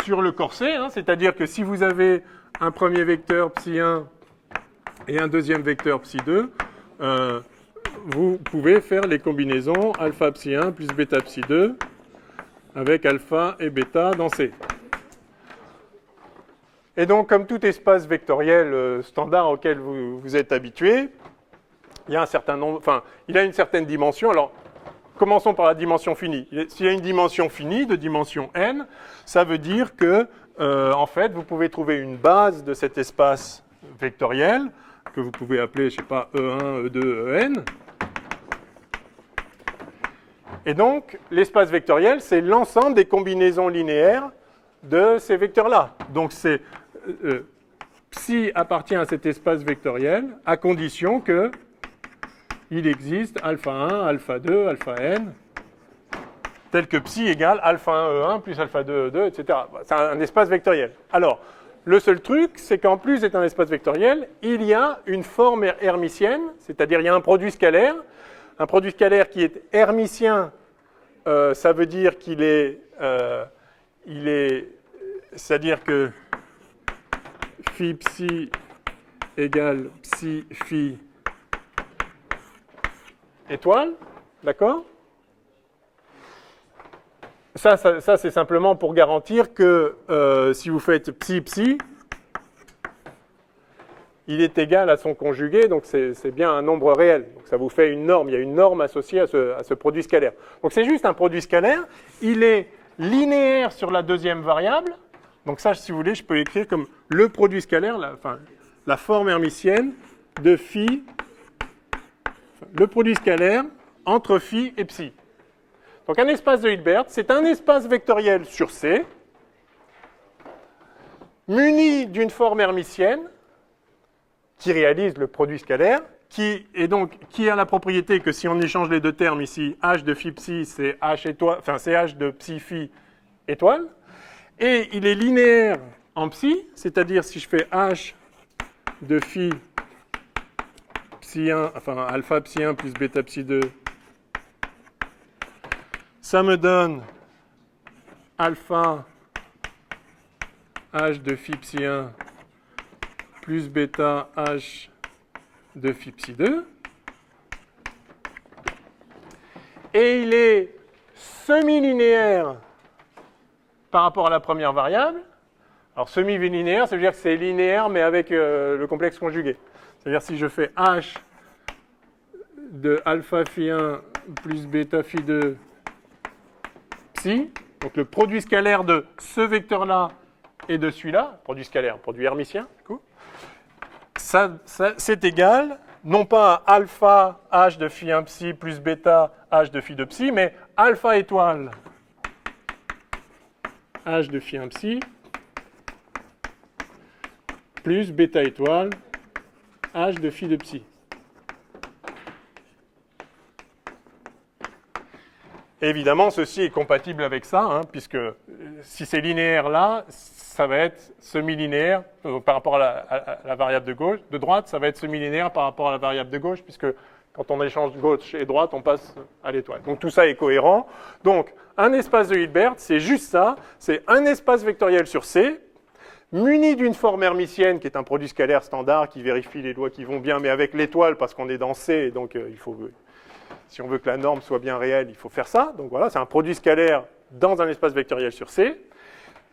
sur le corset, hein, c'est-à-dire que si vous avez un premier vecteur psi1 et un deuxième vecteur psi2, vous pouvez faire les combinaisons alpha psi1 plus bêta psi2 avec alpha et bêta dans C. Et donc, comme tout espace vectoriel standard auquel vous êtes habitué, il y a un certain nombre, enfin, il a une certaine dimension. Alors, commençons par la dimension finie. S'il y a une dimension finie de dimension n, ça veut dire que, en fait, vous pouvez trouver une base de cet espace vectoriel, que vous pouvez appeler, je ne sais pas, E1, E2, En. Et donc, l'espace vectoriel, c'est l'ensemble des combinaisons linéaires de ces vecteurs-là. Donc, c'est psi appartient à cet espace vectoriel à condition que il existe alpha 1, alpha 2, alpha n, tel que psi égale alpha 1, E1 plus alpha 2, E2, etc. C'est un espace vectoriel. Alors, le seul truc, c'est qu'en plus d'être un espace vectoriel, il y a une forme hermitienne, c'est-à-dire il y a un produit scalaire. Un produit scalaire qui est hermitien, ça veut dire qu'il est, c'est-à-dire que phi psi égale psi phi étoile, d'accord? Ça c'est simplement pour garantir que si vous faites psi psi, il est égal à son conjugué, donc c'est bien un nombre réel. Donc ça vous fait une norme, il y a une norme associée à ce produit scalaire. Donc c'est juste un produit scalaire, il est linéaire sur la deuxième variable. Donc ça, si vous voulez, je peux l'écrire comme le produit scalaire, la forme hermitienne de phi, le produit scalaire entre phi et psi. Donc un espace de Hilbert, c'est un espace vectoriel sur C, muni d'une forme hermitienne, qui réalise le produit scalaire, qui a la propriété que si on échange les deux termes ici, h de phi psi, c'est h étoile, enfin c'est h de psi phi étoile, et il est linéaire en psi, c'est-à-dire si je fais h de phi psi 1, enfin alpha psi 1 plus bêta psi 2, ça me donne alpha h de phi psi 1 plus bêta h de phi psi 2. Et il est semi-linéaire par rapport à la première variable. Alors semi-linéaire, ça veut dire que c'est linéaire mais avec le complexe conjugué. C'est-à-dire si je fais h de alpha phi 1 plus bêta phi 2 psi, donc le produit scalaire de ce vecteur-là et de celui-là, produit scalaire, produit hermitien, du coup, ça c'est égal, non pas à alpha h de phi 1 psi plus bêta h de phi 2 psi, mais alpha étoile h de phi 1 psi plus bêta étoile h de phi 2 psi. Évidemment, ceci est compatible avec ça, hein, puisque si c'est linéaire là, ça va être semi-linéaire par rapport à la variable de droite, ça va être semi-linéaire par rapport à la variable de gauche, puisque quand on échange gauche et droite, on passe à l'étoile. Donc tout ça est cohérent. Donc un espace de Hilbert, c'est juste ça, c'est un espace vectoriel sur C, muni d'une forme hermitienne qui est un produit scalaire standard qui vérifie les lois qui vont bien, mais avec l'étoile parce qu'on est dans C, et donc il faut... Si on veut que la norme soit bien réelle, il faut faire ça. Donc voilà, c'est un produit scalaire dans un espace vectoriel sur C.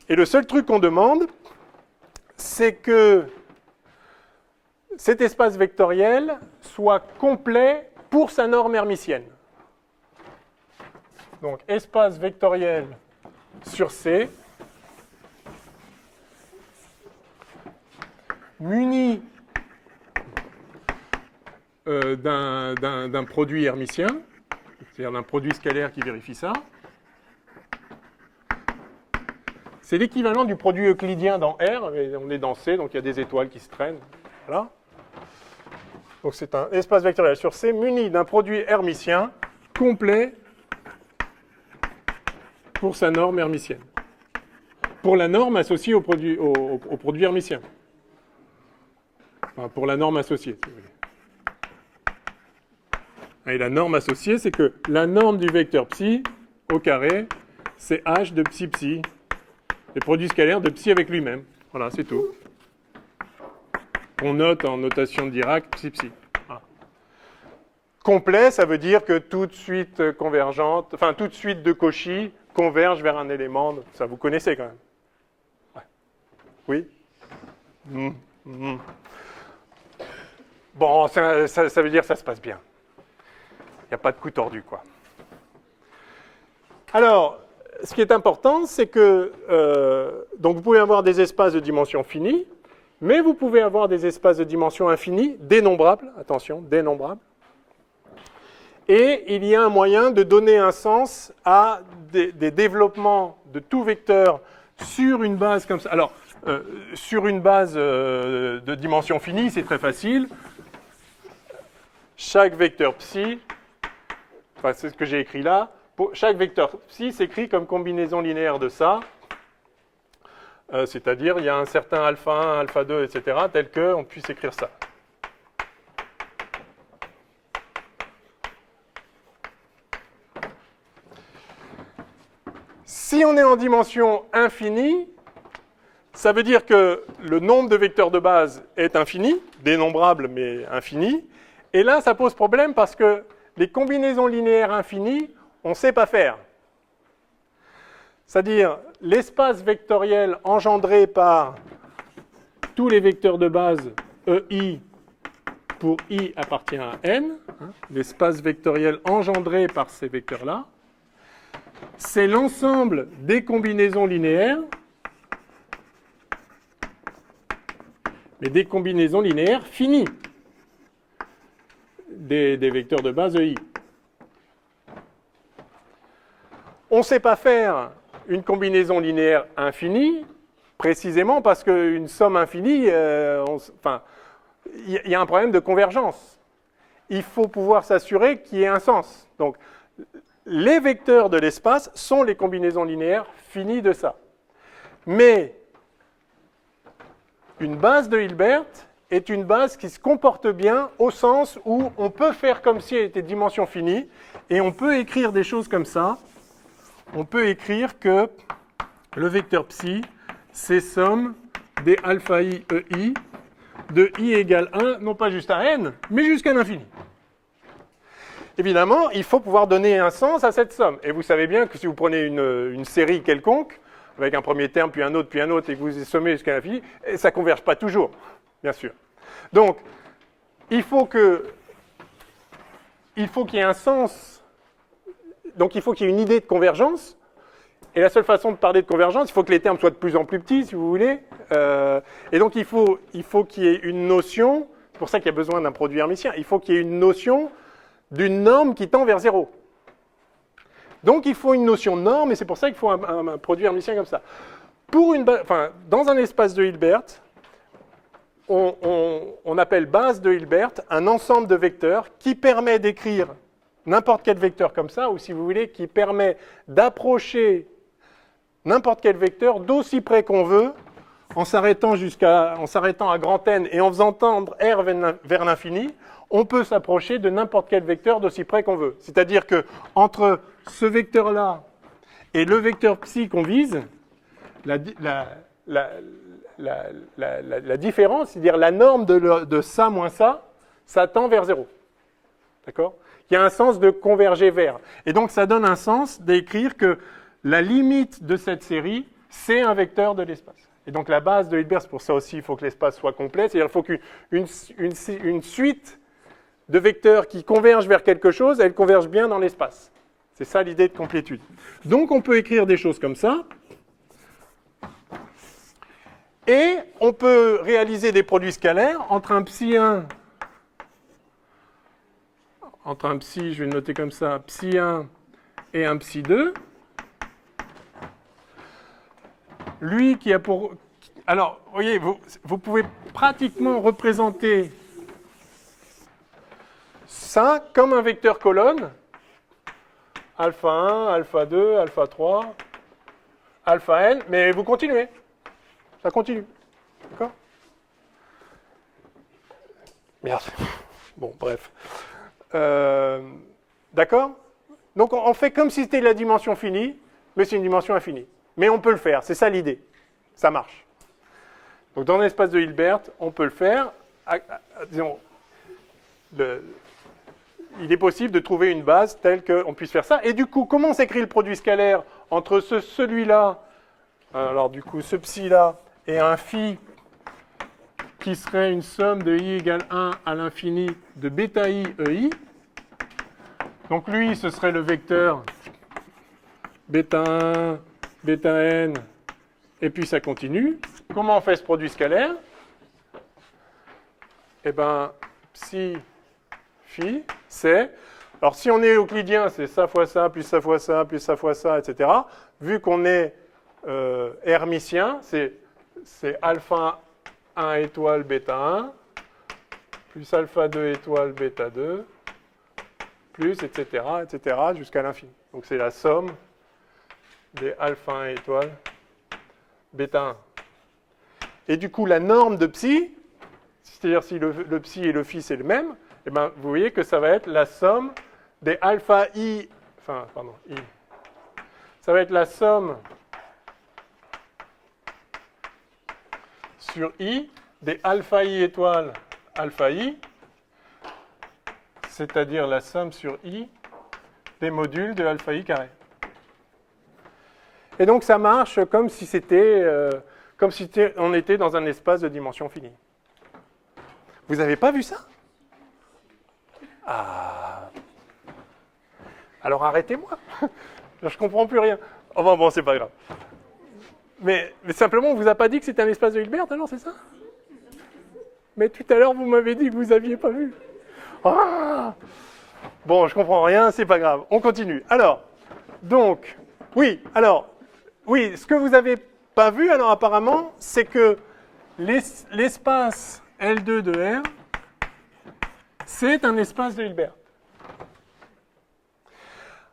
Et le seul truc qu'on demande, c'est que cet espace vectoriel soit complet pour sa norme hermitienne. Donc espace vectoriel sur C, muni d'un produit hermitien, c'est-à-dire d'un produit scalaire qui vérifie ça. C'est l'équivalent du produit euclidien dans R, mais on est dans C, donc il y a des étoiles qui se traînent. Voilà. Donc c'est un espace vectoriel sur C muni d'un produit hermitien complet pour sa norme hermitienne. Pour la norme associée au produit hermitien. Enfin, pour la norme associée, si vous voulez. Et la norme associée, c'est que la norme du vecteur psi au carré, c'est h de psi psi, le produit scalaire de psi avec lui-même. Voilà, c'est tout. On note en notation de Dirac psi psi. Voilà. Complet, ça veut dire que toute suite convergente, enfin toute suite de Cauchy converge vers un élément. Ça vous connaissez quand même. Ouais. Oui. Bon, ça veut dire que ça se passe bien. Il n'y a pas de coup tordu, quoi. Alors, ce qui est important, c'est que donc vous pouvez avoir des espaces de dimension finie, mais vous pouvez avoir des espaces de dimension infinie, dénombrables, attention, dénombrables. Et il y a un moyen de donner un sens à des développements de tout vecteur sur une base comme ça. Alors, sur une base de dimension finie, c'est très facile. Chaque vecteur psi, enfin, c'est ce que j'ai écrit là, chaque vecteur psi s'écrit comme combinaison linéaire de ça. C'est-à-dire, il y a un certain alpha 1, alpha 2, etc., tel qu'on puisse écrire ça. Si on est en dimension infinie, ça veut dire que le nombre de vecteurs de base est infini, dénombrable mais infini. Et là, ça pose problème parce que les combinaisons linéaires infinies, on ne sait pas faire. C'est-à-dire, l'espace vectoriel engendré par tous les vecteurs de base EI pour I appartient à N, l'espace vectoriel engendré par ces vecteurs-là, c'est l'ensemble des combinaisons linéaires, mais des combinaisons linéaires finies des vecteurs de base EI. On ne sait pas faire une combinaison linéaire infinie, précisément parce qu'une somme infinie, il y a un problème de convergence. Il faut pouvoir s'assurer qu'il y ait un sens. Donc, les vecteurs de l'espace sont les combinaisons linéaires finies de ça. Mais une base de Hilbert est une base qui se comporte bien au sens où on peut faire comme si elle était de dimension finie et on peut écrire des choses comme ça. On peut écrire que le vecteur psi, c'est somme des alpha i EI de i égale 1, non pas juste à n, mais jusqu'à l'infini. Évidemment, il faut pouvoir donner un sens à cette somme. Et vous savez bien que si vous prenez une série quelconque, avec un premier terme, puis un autre, et que vous sommez jusqu'à l'infini, ça ne converge pas toujours, bien sûr. Donc, il faut qu'il y ait un sens, donc il faut qu'il y ait une idée de convergence, et la seule façon de parler de convergence, il faut que les termes soient de plus en plus petits, si vous voulez, et donc il faut qu'il y ait une notion, c'est pour ça qu'il y a besoin d'un produit hermitien, il faut qu'il y ait une notion d'une norme qui tend vers 0. Donc il faut une notion de norme, et c'est pour ça qu'il faut un produit hermitien comme ça. Dans un espace de Hilbert, on appelle base de Hilbert un ensemble de vecteurs qui permet d'écrire n'importe quel vecteur comme ça, ou si vous voulez, qui permet d'approcher n'importe quel vecteur d'aussi près qu'on veut, en s'arrêtant à grand N et en faisant tendre R vers l'infini, on peut s'approcher de n'importe quel vecteur d'aussi près qu'on veut. C'est-à-dire que entre ce vecteur-là et le vecteur psi qu'on vise, la différence, c'est-à-dire la norme de ça moins ça tend vers 0. D'accord ? Il y a un sens de converger vers. Et donc ça donne un sens d'écrire que la limite de cette série, c'est un vecteur de l'espace. Et donc la base de Hilbert, c'est pour ça aussi, il faut que l'espace soit complet. C'est-à-dire qu'il faut qu'une suite de vecteurs qui convergent vers quelque chose, elle converge bien dans l'espace. C'est ça l'idée de complétude. Donc on peut écrire des choses comme ça. Et on peut réaliser des produits scalaires entre un psi 1, je vais le noter comme ça, psi 1 et un psi 2. Lui qui a pour... Alors, vous voyez, vous pouvez pratiquement représenter ça comme un vecteur colonne. Alpha 1, alpha 2, alpha 3, alpha n, mais vous continuez. Ça continue. D'accord ? Merde. Bon, bref. D'accord ? Donc, on fait comme si c'était la dimension finie, mais c'est une dimension infinie. Mais on peut le faire, c'est ça l'idée. Ça marche. Donc, dans l'espace de Hilbert, on peut le faire. Disons, il est possible de trouver une base telle qu'on puisse faire ça. Et du coup, comment s'écrit le produit scalaire entre celui-là, alors du coup, ce psi-là, et un phi qui serait une somme de i égale 1 à l'infini de bêta i EI. Donc lui, ce serait le vecteur bêta 1, bêta n, et puis ça continue. Comment on fait ce produit scalaire? Eh bien, psi phi, c'est... Alors, si on est euclidien, c'est ça fois ça, plus ça fois ça, plus ça fois ça, etc. Vu qu'on est hermitien, c'est alpha 1 étoile bêta 1, plus alpha 2 étoile bêta 2, plus, etc., jusqu'à l'infini. Donc, c'est la somme des alpha 1 étoile bêta 1. Et du coup, la norme de psi, c'est-à-dire si le psi et le phi c'est le même, eh ben, vous voyez que ça va être la somme des alpha i, enfin, pardon, i. Ça va être la somme sur i des alpha i étoile alpha i, c'est-à-dire la somme sur i des modules de alpha i carré. Et donc ça marche comme si on était dans un espace de dimension finie. Vous n'avez pas vu ça? Ah. Alors arrêtez-moi. Je ne comprends plus rien. Enfin bon, c'est pas grave. Mais simplement, on ne vous a pas dit que c'était un espace de Hilbert, alors c'est ça? Mais tout à l'heure, vous m'avez dit que vous n'aviez pas vu. Ah. Bon, je comprends rien, c'est pas grave. On continue. Alors, donc, oui, ce que vous n'avez pas vu, alors apparemment, c'est que l'espace L2 de R, c'est un espace de Hilbert.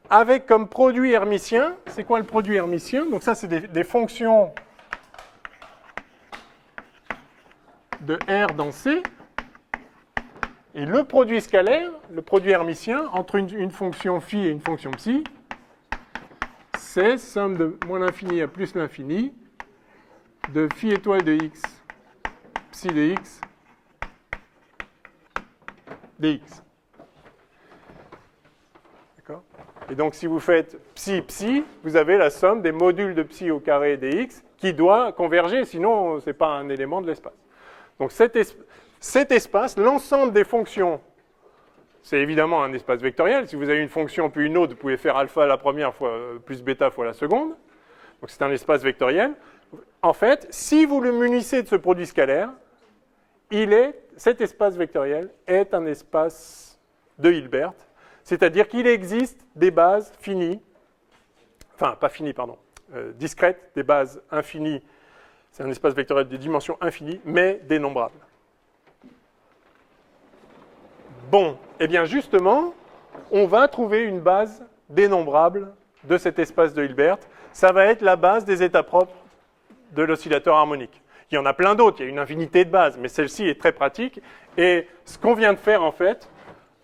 Avec comme produit hermitien, c'est quoi le produit hermitien? Donc ça, c'est des fonctions de R dans C. Et le produit scalaire, le produit hermitien, entre une fonction phi et une fonction psi, c'est somme de moins l'infini à plus l'infini de phi étoile de x, psi de x, dx. D'accord? Et donc, si vous faites psi, psi, vous avez la somme des modules de psi au carré dx qui doit converger, sinon, ce n'est pas un élément de l'espace. Donc, cet espace, l'ensemble des fonctions, c'est évidemment un espace vectoriel. Si vous avez une fonction puis une autre, vous pouvez faire alpha la première fois plus bêta fois la seconde. Donc, c'est un espace vectoriel. En fait, si vous le munissez de ce produit scalaire, cet espace vectoriel est un espace de Hilbert, c'est-à-dire qu'il existe des bases finies, enfin pas finies, pardon, discrètes, des bases infinies, c'est un espace vectoriel de dimension infinie, mais dénombrable. Bon, eh bien justement, on va trouver une base dénombrable de cet espace de Hilbert. Ça va être la base des états propres de l'oscillateur harmonique. Il y en a plein d'autres, il y a une infinité de bases, mais celle-ci est très pratique. Et ce qu'on vient de faire, en fait,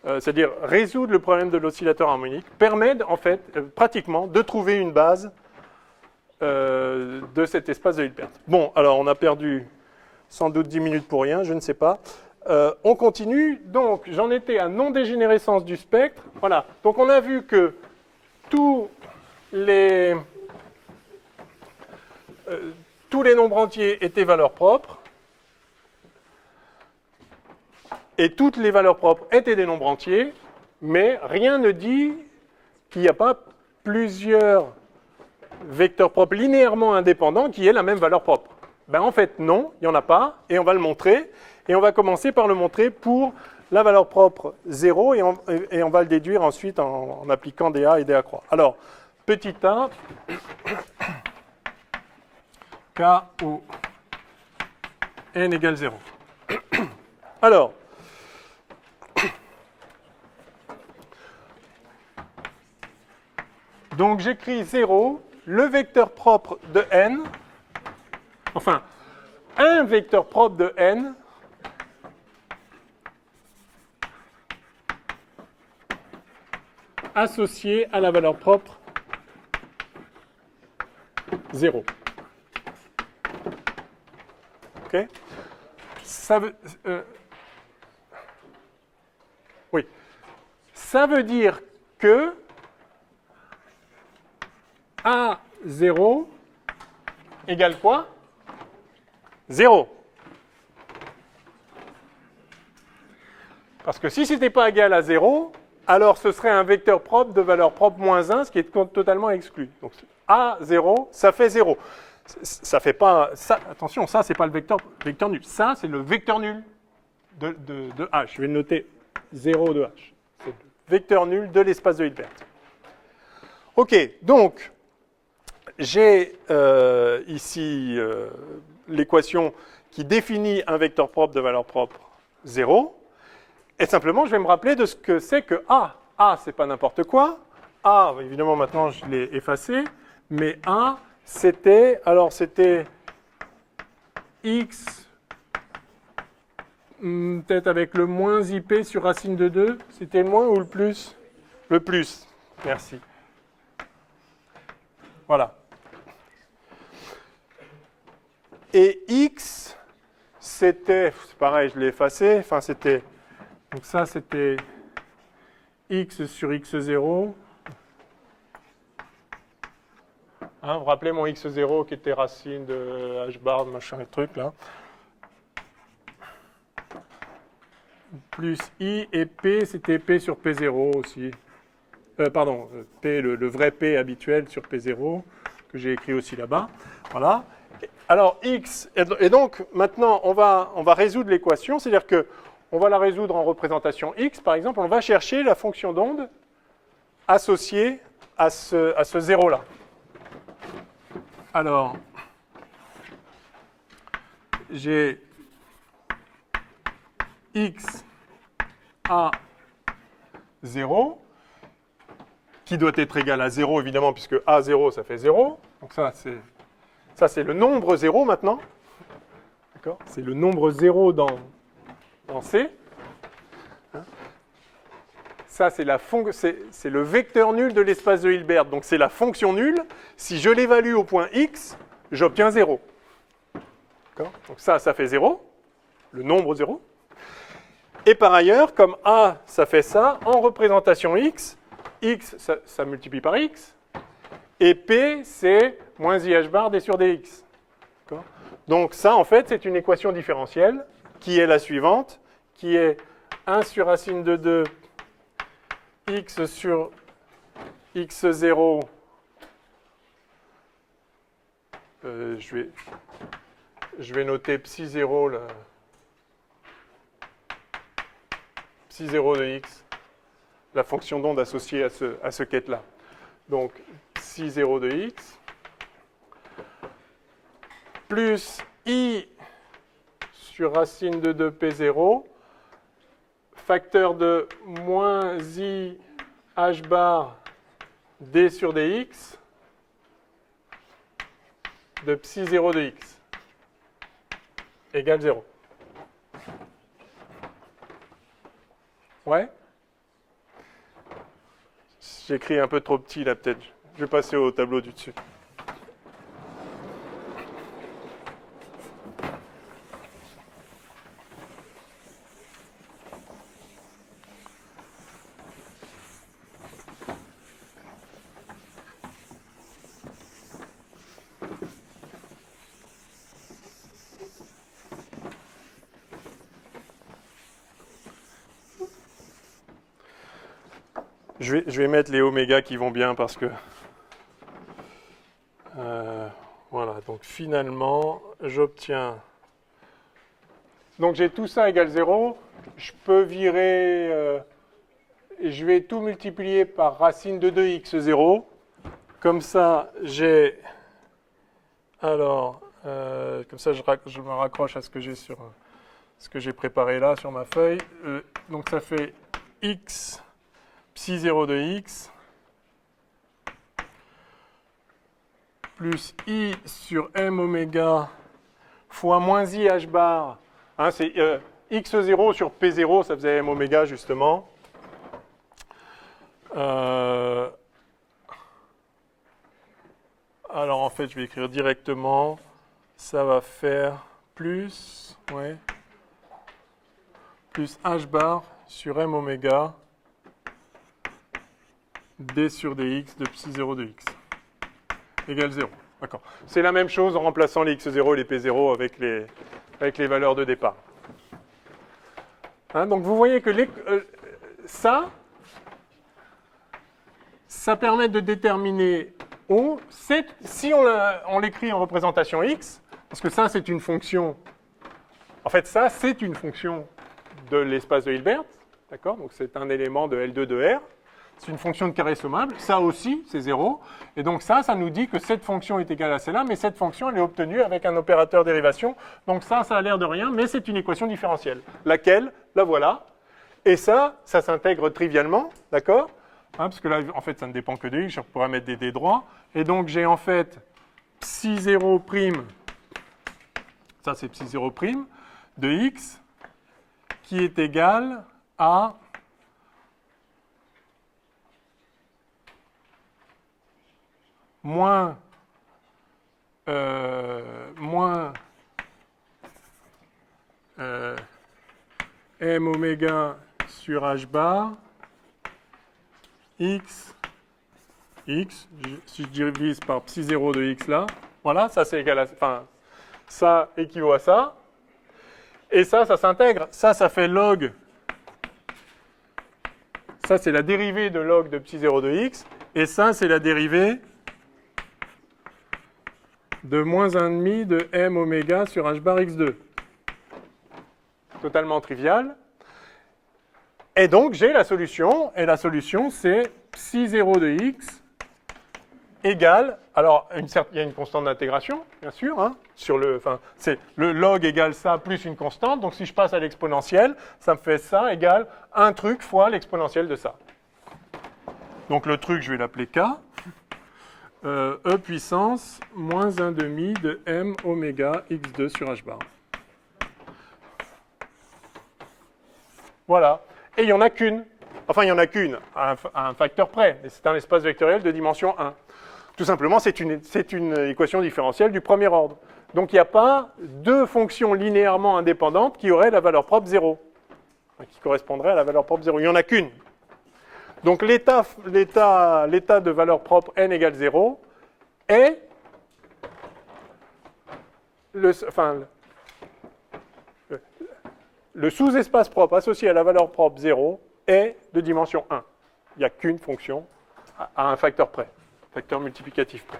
c'est-à-dire résoudre le problème de l'oscillateur harmonique, permet, en fait, pratiquement, de trouver une base de cet espace de Hilbert. Bon, alors on a perdu sans doute 10 minutes pour rien, je ne sais pas. On continue. Donc, j'en étais à non-dégénérescence du spectre. Voilà. Donc, on a vu que tous les nombres entiers étaient valeurs propres. Et toutes les valeurs propres étaient des nombres entiers. Mais rien ne dit qu'il n'y a pas plusieurs vecteurs propres linéairement indépendants qui aient la même valeur propre. Ben, en fait, non, il n'y en a pas. Et on va le montrer. Et on va commencer par le montrer pour la valeur propre 0, et on va le déduire ensuite en appliquant des A et des A croix. Alors, petit a, k où n égale 0. Alors, donc j'écris 0, le vecteur propre de n, enfin, un vecteur propre de n, associé à la valeur propre 0. OK? Ça veut, oui. Ça veut dire que A0 égale quoi? 0. Parce que si ce n'était pas égal à 0, alors ce serait un vecteur propre de valeur propre moins 1, ce qui est totalement exclu. Donc A0, ça fait 0. Ça fait pas... Ça, attention, ça, c'est pas le vecteur nul. Ça, c'est le vecteur nul de H. Je vais le noter 0 de H. C'est le vecteur nul de l'espace de Hilbert. OK, donc, j'ai ici l'équation qui définit un vecteur propre de valeur propre 0. Et simplement, je vais me rappeler de ce que c'est que A. A, c'est pas n'importe quoi. A, évidemment, maintenant, je l'ai effacé. Mais A, c'était... Alors, c'était X, peut-être avec le moins IP sur racine de 2. C'était le moins ou le plus? Le plus. Merci. Voilà. Et X, c'était... C'est pareil, je l'ai effacé. Enfin, c'était... Donc ça, c'était X sur X0. Hein, vous vous rappelez mon X0 qui était racine de H bar, machin et truc là. Plus I et P, c'était P sur P0 aussi. Pardon, P, le vrai P habituel sur P0, que j'ai écrit aussi là-bas. Voilà. Alors X, et donc maintenant on va résoudre l'équation, c'est-à-dire que on va la résoudre en représentation X, par exemple, on va chercher la fonction d'onde associée à ce 0-là. Alors, j'ai X à 0, qui doit être égal à 0, évidemment, puisque A0, ça fait 0. Donc ça, c'est le nombre 0 maintenant. D'accord ? C'est le nombre 0 dans C. Ça, c'est le vecteur nul de l'espace de Hilbert. Donc, c'est la fonction nulle. Si je l'évalue au point X, j'obtiens 0. D'accord ? Donc, ça fait 0, le nombre 0. Et par ailleurs, comme A, ça fait ça, en représentation X, X, ça multiplie par X. Et P, c'est moins IH bar d sur dx. D'accord ? Donc, ça, en fait, c'est une équation différentielle qui est la suivante, qui est 1 sur racine de 2 x sur x0, je vais noter psi0, psi0 de x, la fonction d'onde associée à ce quête-là. Donc, psi0 de x, plus i sur racine de 2p0, facteur de moins i h bar d sur dx de psi0 de x égale 0. Ouais? J'écris un peu trop petit là peut-être. Je vais passer au tableau du dessus. Je vais mettre les oméga qui vont bien parce que... voilà, donc finalement, j'obtiens... Donc j'ai tout ça égale 0. Je peux virer... je vais tout multiplier par racine de 2x0. Comme ça, j'ai... Alors, comme ça, je me raccroche à ce que j'ai ce que j'ai préparé là sur ma feuille. Donc ça fait x... psi0 de x plus i sur m oméga fois moins i h bar. Hein, c'est x0 sur p0, ça faisait m oméga justement. Alors en fait, je vais écrire directement. Ça va faire plus, ouais, plus h bar sur m oméga d sur dx de psi0 de x égale 0. D'accord. C'est la même chose en remplaçant les x0 et les p0 avec les valeurs de départ. Hein, donc vous voyez que ça, ça permet de déterminer O. Si on l'écrit en représentation X, parce que ça, c'est une fonction. En fait, ça, c'est une fonction de l'espace de Hilbert. D'accord? Donc, c'est un élément de L2 de R. C'est une fonction de carré sommable. Ça aussi, c'est 0. Et donc, ça nous dit que cette fonction est égale à celle-là, mais cette fonction, elle est obtenue avec un opérateur dérivation. Donc, ça a l'air de rien, mais c'est une équation différentielle. Laquelle? La voilà. Et ça s'intègre trivialement. D'accord? Parce que là, en fait, ça ne dépend que de X. Je pourrais mettre des D droits. Et donc, j'ai en fait psi 0', ça c'est psi 0' de X, qui est égal à moins m oméga sur h bar x, si je divise par psi 0 de x là, voilà, ça c'est égal à, enfin, ça équivaut à ça, et ça s'intègre, ça fait log, ça c'est la dérivée de log de psi 0 de x, et ça c'est la dérivée de moins 1,5 de m oméga sur h bar x2. Totalement trivial. Et donc, j'ai la solution, et la solution, c'est psi 0 de x égale, alors, il y a une constante d'intégration, bien sûr, hein, c'est le log égale ça plus une constante, donc si je passe à l'exponentielle, ça me fait ça égale un truc fois l'exponentielle de ça. Donc, le truc, je vais l'appeler k, e puissance moins 1,5 de m oméga x2 sur h bar. Voilà. Et il n'y en a qu'une. Enfin, il n'y en a qu'une, à un facteur près. Et c'est un espace vectoriel de dimension 1. Tout simplement, c'est une équation différentielle du premier ordre. Donc, il n'y a pas deux fonctions linéairement indépendantes qui auraient la valeur propre 0. Qui correspondraient à la valeur propre 0. Il n'y en a qu'une. Donc, l'état de valeur propre n égale 0 est le sous-espace propre associé à la valeur propre 0 est de dimension 1. Il n'y a qu'une fonction à un facteur près, facteur multiplicatif près.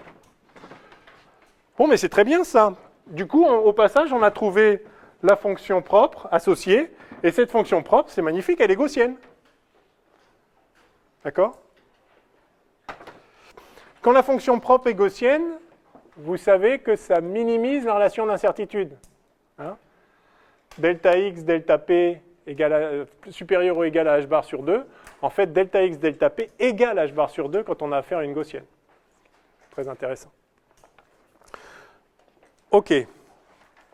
Bon, mais c'est très bien ça. Du coup, au passage, on a trouvé la fonction propre associée, et cette fonction propre, c'est magnifique, elle est gaussienne. D'accord? Quand la fonction propre est gaussienne, vous savez que ça minimise la relation d'incertitude. Hein? Delta x, delta p supérieur ou égal à h bar sur 2. En fait, delta x, delta p égale h bar sur 2 quand on a affaire à une gaussienne. Très intéressant. OK.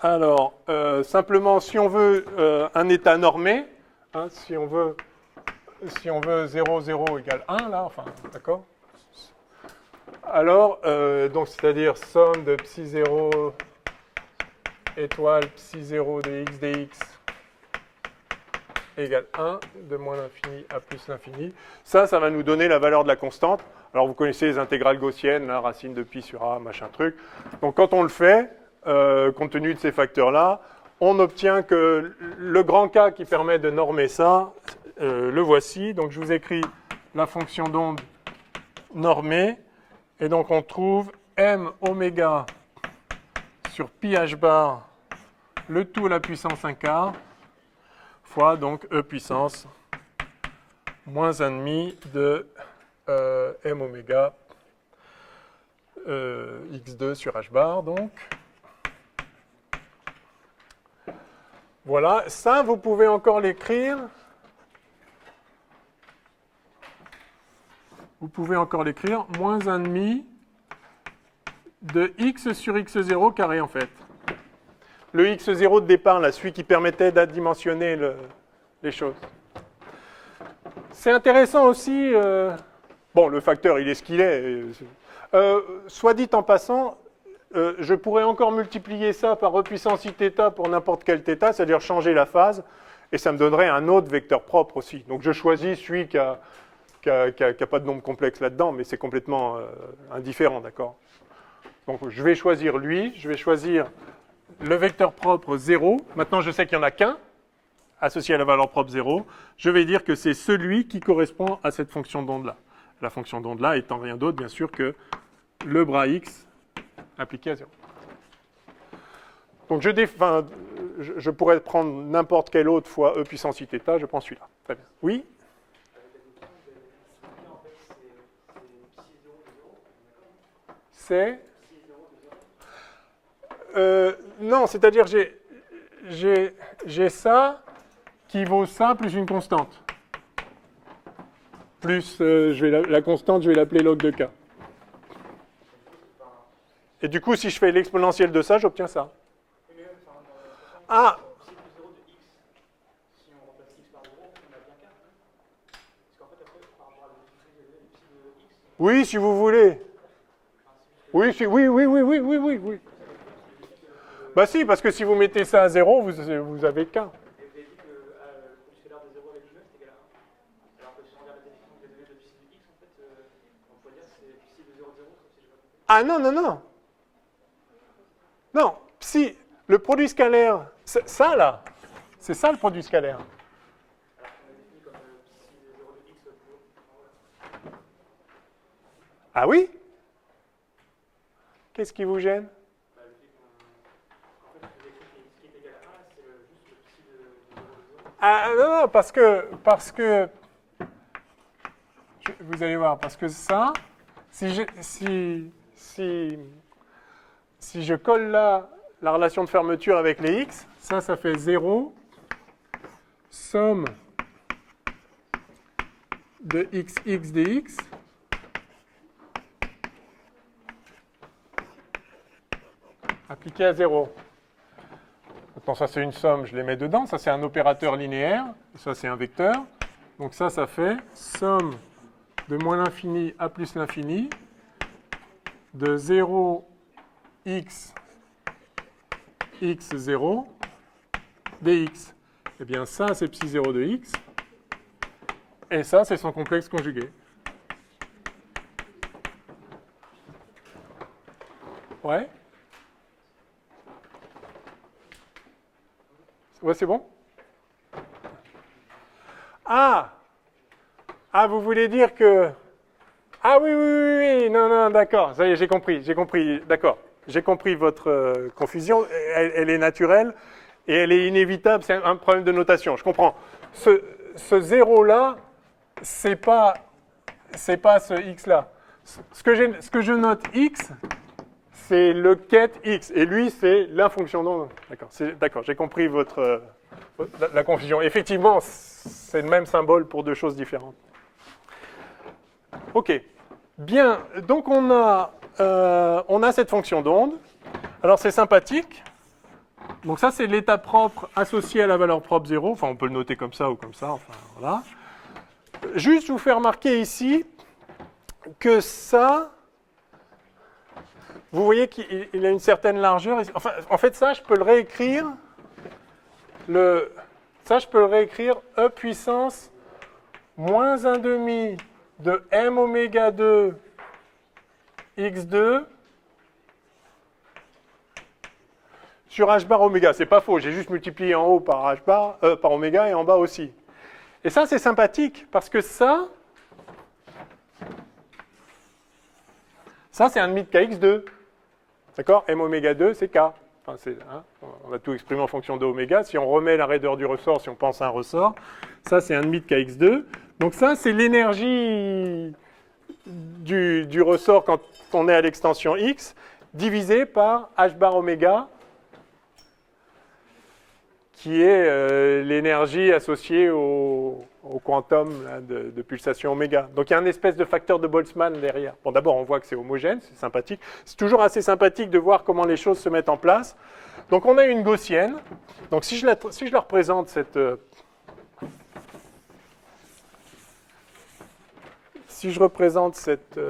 Alors, simplement, si on veut un état normé, hein, si on veut 0, 0 égale 1, là, enfin, d'accord? Alors, donc, c'est-à-dire somme de psi 0 étoile psi 0 de x dx égale 1, de moins l'infini à plus l'infini. Ça va nous donner la valeur de la constante. Alors, vous connaissez les intégrales gaussiennes, la racine de pi sur a, machin truc. Donc, quand on le fait, compte tenu de ces facteurs-là, on obtient que le grand K qui permet de normer ça, le voici. Donc, je vous écris la fonction d'onde normée. Et donc, on trouve m oméga sur pi h bar, le tout à la puissance 1 quart, fois donc e puissance moins 1,5 de m oméga x2 sur h bar, donc. Voilà, ça, vous pouvez encore l'écrire. Vous pouvez encore l'écrire, moins 1,5 de x sur x0 carré, en fait. Le x0 de départ, là, celui qui permettait d'adimensionner les choses. C'est intéressant aussi... bon, le facteur, il est ce qu'il est. Soit dit en passant, je pourrais encore multiplier ça par e puissance iθ pour n'importe quel θ, c'est-à-dire changer la phase, et ça me donnerait un autre vecteur propre aussi. Donc je choisis celui qui a pas de nombre complexe là-dedans, mais c'est complètement indifférent, d'accord? Donc je vais choisir lui, je vais choisir le vecteur propre 0. Maintenant, je sais qu'il n'y en a qu'un, associé à la valeur propre 0. Je vais dire que c'est celui qui correspond à cette fonction d'onde-là. La fonction d'onde là étant rien d'autre, bien sûr, que le bras x appliqué à 0. Donc je pourrais prendre n'importe quelle autre fois e puissance i θ, je prends celui-là. Très bien. Oui? C'est non, c'est-à-dire j'ai ça qui vaut ça plus une constante. Plus la constante, je vais l'appeler log de k. Et du coup, si je fais l'exponentielle de ça, j'obtiens ça. Ah! Oui, si vous voulez. Oui. Bah si, parce que si vous mettez ça à 0, vous avez k. Ah non. Non, psi, le produit scalaire, ça là, c'est ça le produit scalaire. Ah oui? Qu'est-ce qui vous gêne? Ah non, parce que vous allez voir, parce que ça, si je colle là la relation de fermeture avec les x, ça fait 0, somme de xx dx, appliqué à 0. Maintenant, ça c'est une somme, je les mets dedans, ça c'est un opérateur linéaire, ça c'est un vecteur. Donc ça fait somme de moins l'infini à plus l'infini de 0 x x0 dx. Eh bien ça c'est psi 0 de x, et ça c'est son complexe conjugué. Ouais? Ouais, c'est bon? Ah, vous voulez dire que... Ah oui, non, d'accord, ça y est, j'ai compris, d'accord. J'ai compris votre confusion, elle est naturelle et elle est inévitable, c'est un problème de notation, je comprends. Ce 0-là, c'est pas ce x-là. Ce que je note x, c'est le quête x, et lui, c'est la fonction d'onde. D'accord, j'ai compris la confusion. Effectivement, c'est le même symbole pour deux choses différentes. Ok, bien, donc on a cette fonction d'onde. Alors c'est sympathique. Donc ça, c'est l'état propre associé à la valeur propre 0. Enfin, on peut le noter comme ça ou comme ça. Enfin, voilà. Juste vous faire remarquer ici que ça... Vous voyez qu'il a une certaine largeur. Enfin, en fait, ça, je peux le réécrire. Ça, je peux le réécrire E puissance moins 1/2 de m oméga 2 x2 sur h bar oméga. C'est pas faux, j'ai juste multiplié en haut par h bar, par oméga et en bas aussi. Et ça, c'est sympathique parce que ça c'est un demi de kx2. D'accord? M oméga 2, c'est k. Enfin, on va tout exprimer en fonction de oméga. Si on remet la raideur du ressort, si on pense à un ressort, ça, c'est un demi de kx2. Donc ça, c'est l'énergie du ressort quand on est à l'extension x, divisé par h bar oméga, qui est l'énergie associée au quantum là, de pulsation oméga. Donc il y a un espèce de facteur de Boltzmann derrière. Bon, d'abord, on voit que c'est homogène, c'est sympathique. C'est toujours assez sympathique de voir comment les choses se mettent en place. Donc on a une gaussienne. Donc si je la représente, si je représente cette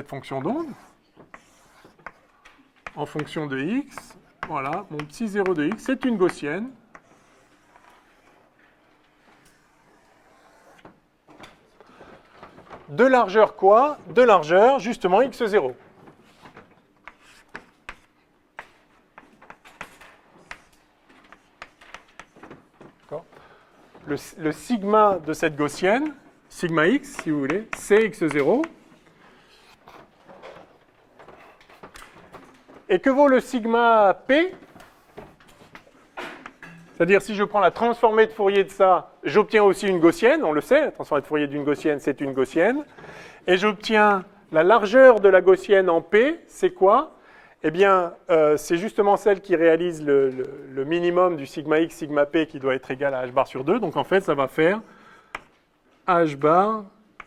fonction d'onde en fonction de x, voilà, mon psi 0 de x, c'est une gaussienne. De largeur quoi? De largeur, justement, x0. Le sigma de cette gaussienne, sigma x, si vous voulez, Cx0. Et que vaut le sigma p? C'est-à-dire, si je prends la transformée de Fourier de ça, j'obtiens aussi une gaussienne, on le sait, la transformée de Fourier d'une gaussienne, c'est une gaussienne. Et j'obtiens la largeur de la gaussienne en P, c'est quoi? Eh bien, c'est justement celle qui réalise le minimum du sigma x, sigma p qui doit être égal à h bar sur 2. Donc en fait, ça va faire h bar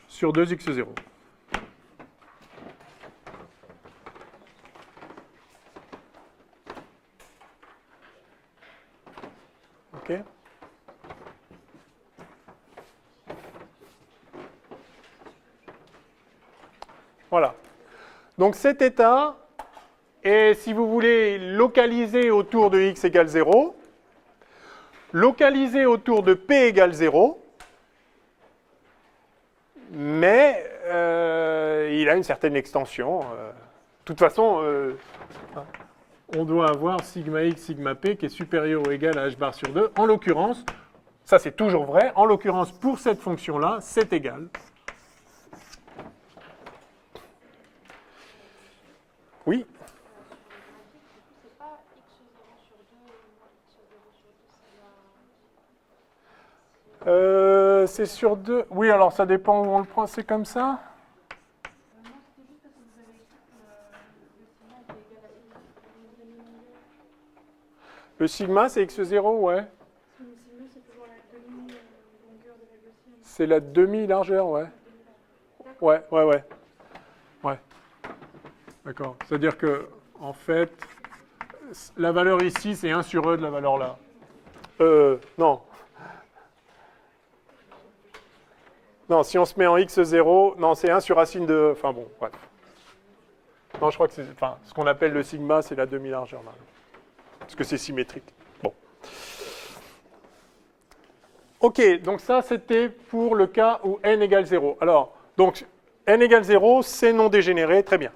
sur 2x0. OK? Voilà. Donc cet état est, si vous voulez, localisé autour de x égale 0, localisé autour de p égale 0, mais il a une certaine extension. De toute façon, on doit avoir sigma x, sigma p qui est supérieur ou égal à h bar sur 2. En l'occurrence, ça c'est toujours vrai, en l'occurrence pour cette fonction-là, c'est égal. Oui. C'est pas x0 sur 2 moins x0 sur 2, C'est sur 2. Oui, alors ça dépend où on le prend. C'est comme ça? non, c'était juste parce que vous avez dit que le sigma était égal à x. Le sigma, c'est x0, ouais. Le sigma, c'est toujours la demi-longueur de la gaussienne. C'est la demi-largeur, ouais. Ouais. Ouais. D'accord. C'est-à-dire que, en fait, la valeur ici, c'est 1 sur e de la valeur là. Non. Non, si on se met en x0, non, c'est 1 sur racine de... Enfin bon, bref. Non, je crois que c'est... Enfin, ce qu'on appelle le sigma, c'est la demi-largeur là. Parce que c'est symétrique. Bon. OK, donc ça, c'était pour le cas où n égale 0. Alors, donc, n égale 0, c'est non dégénéré, très bien.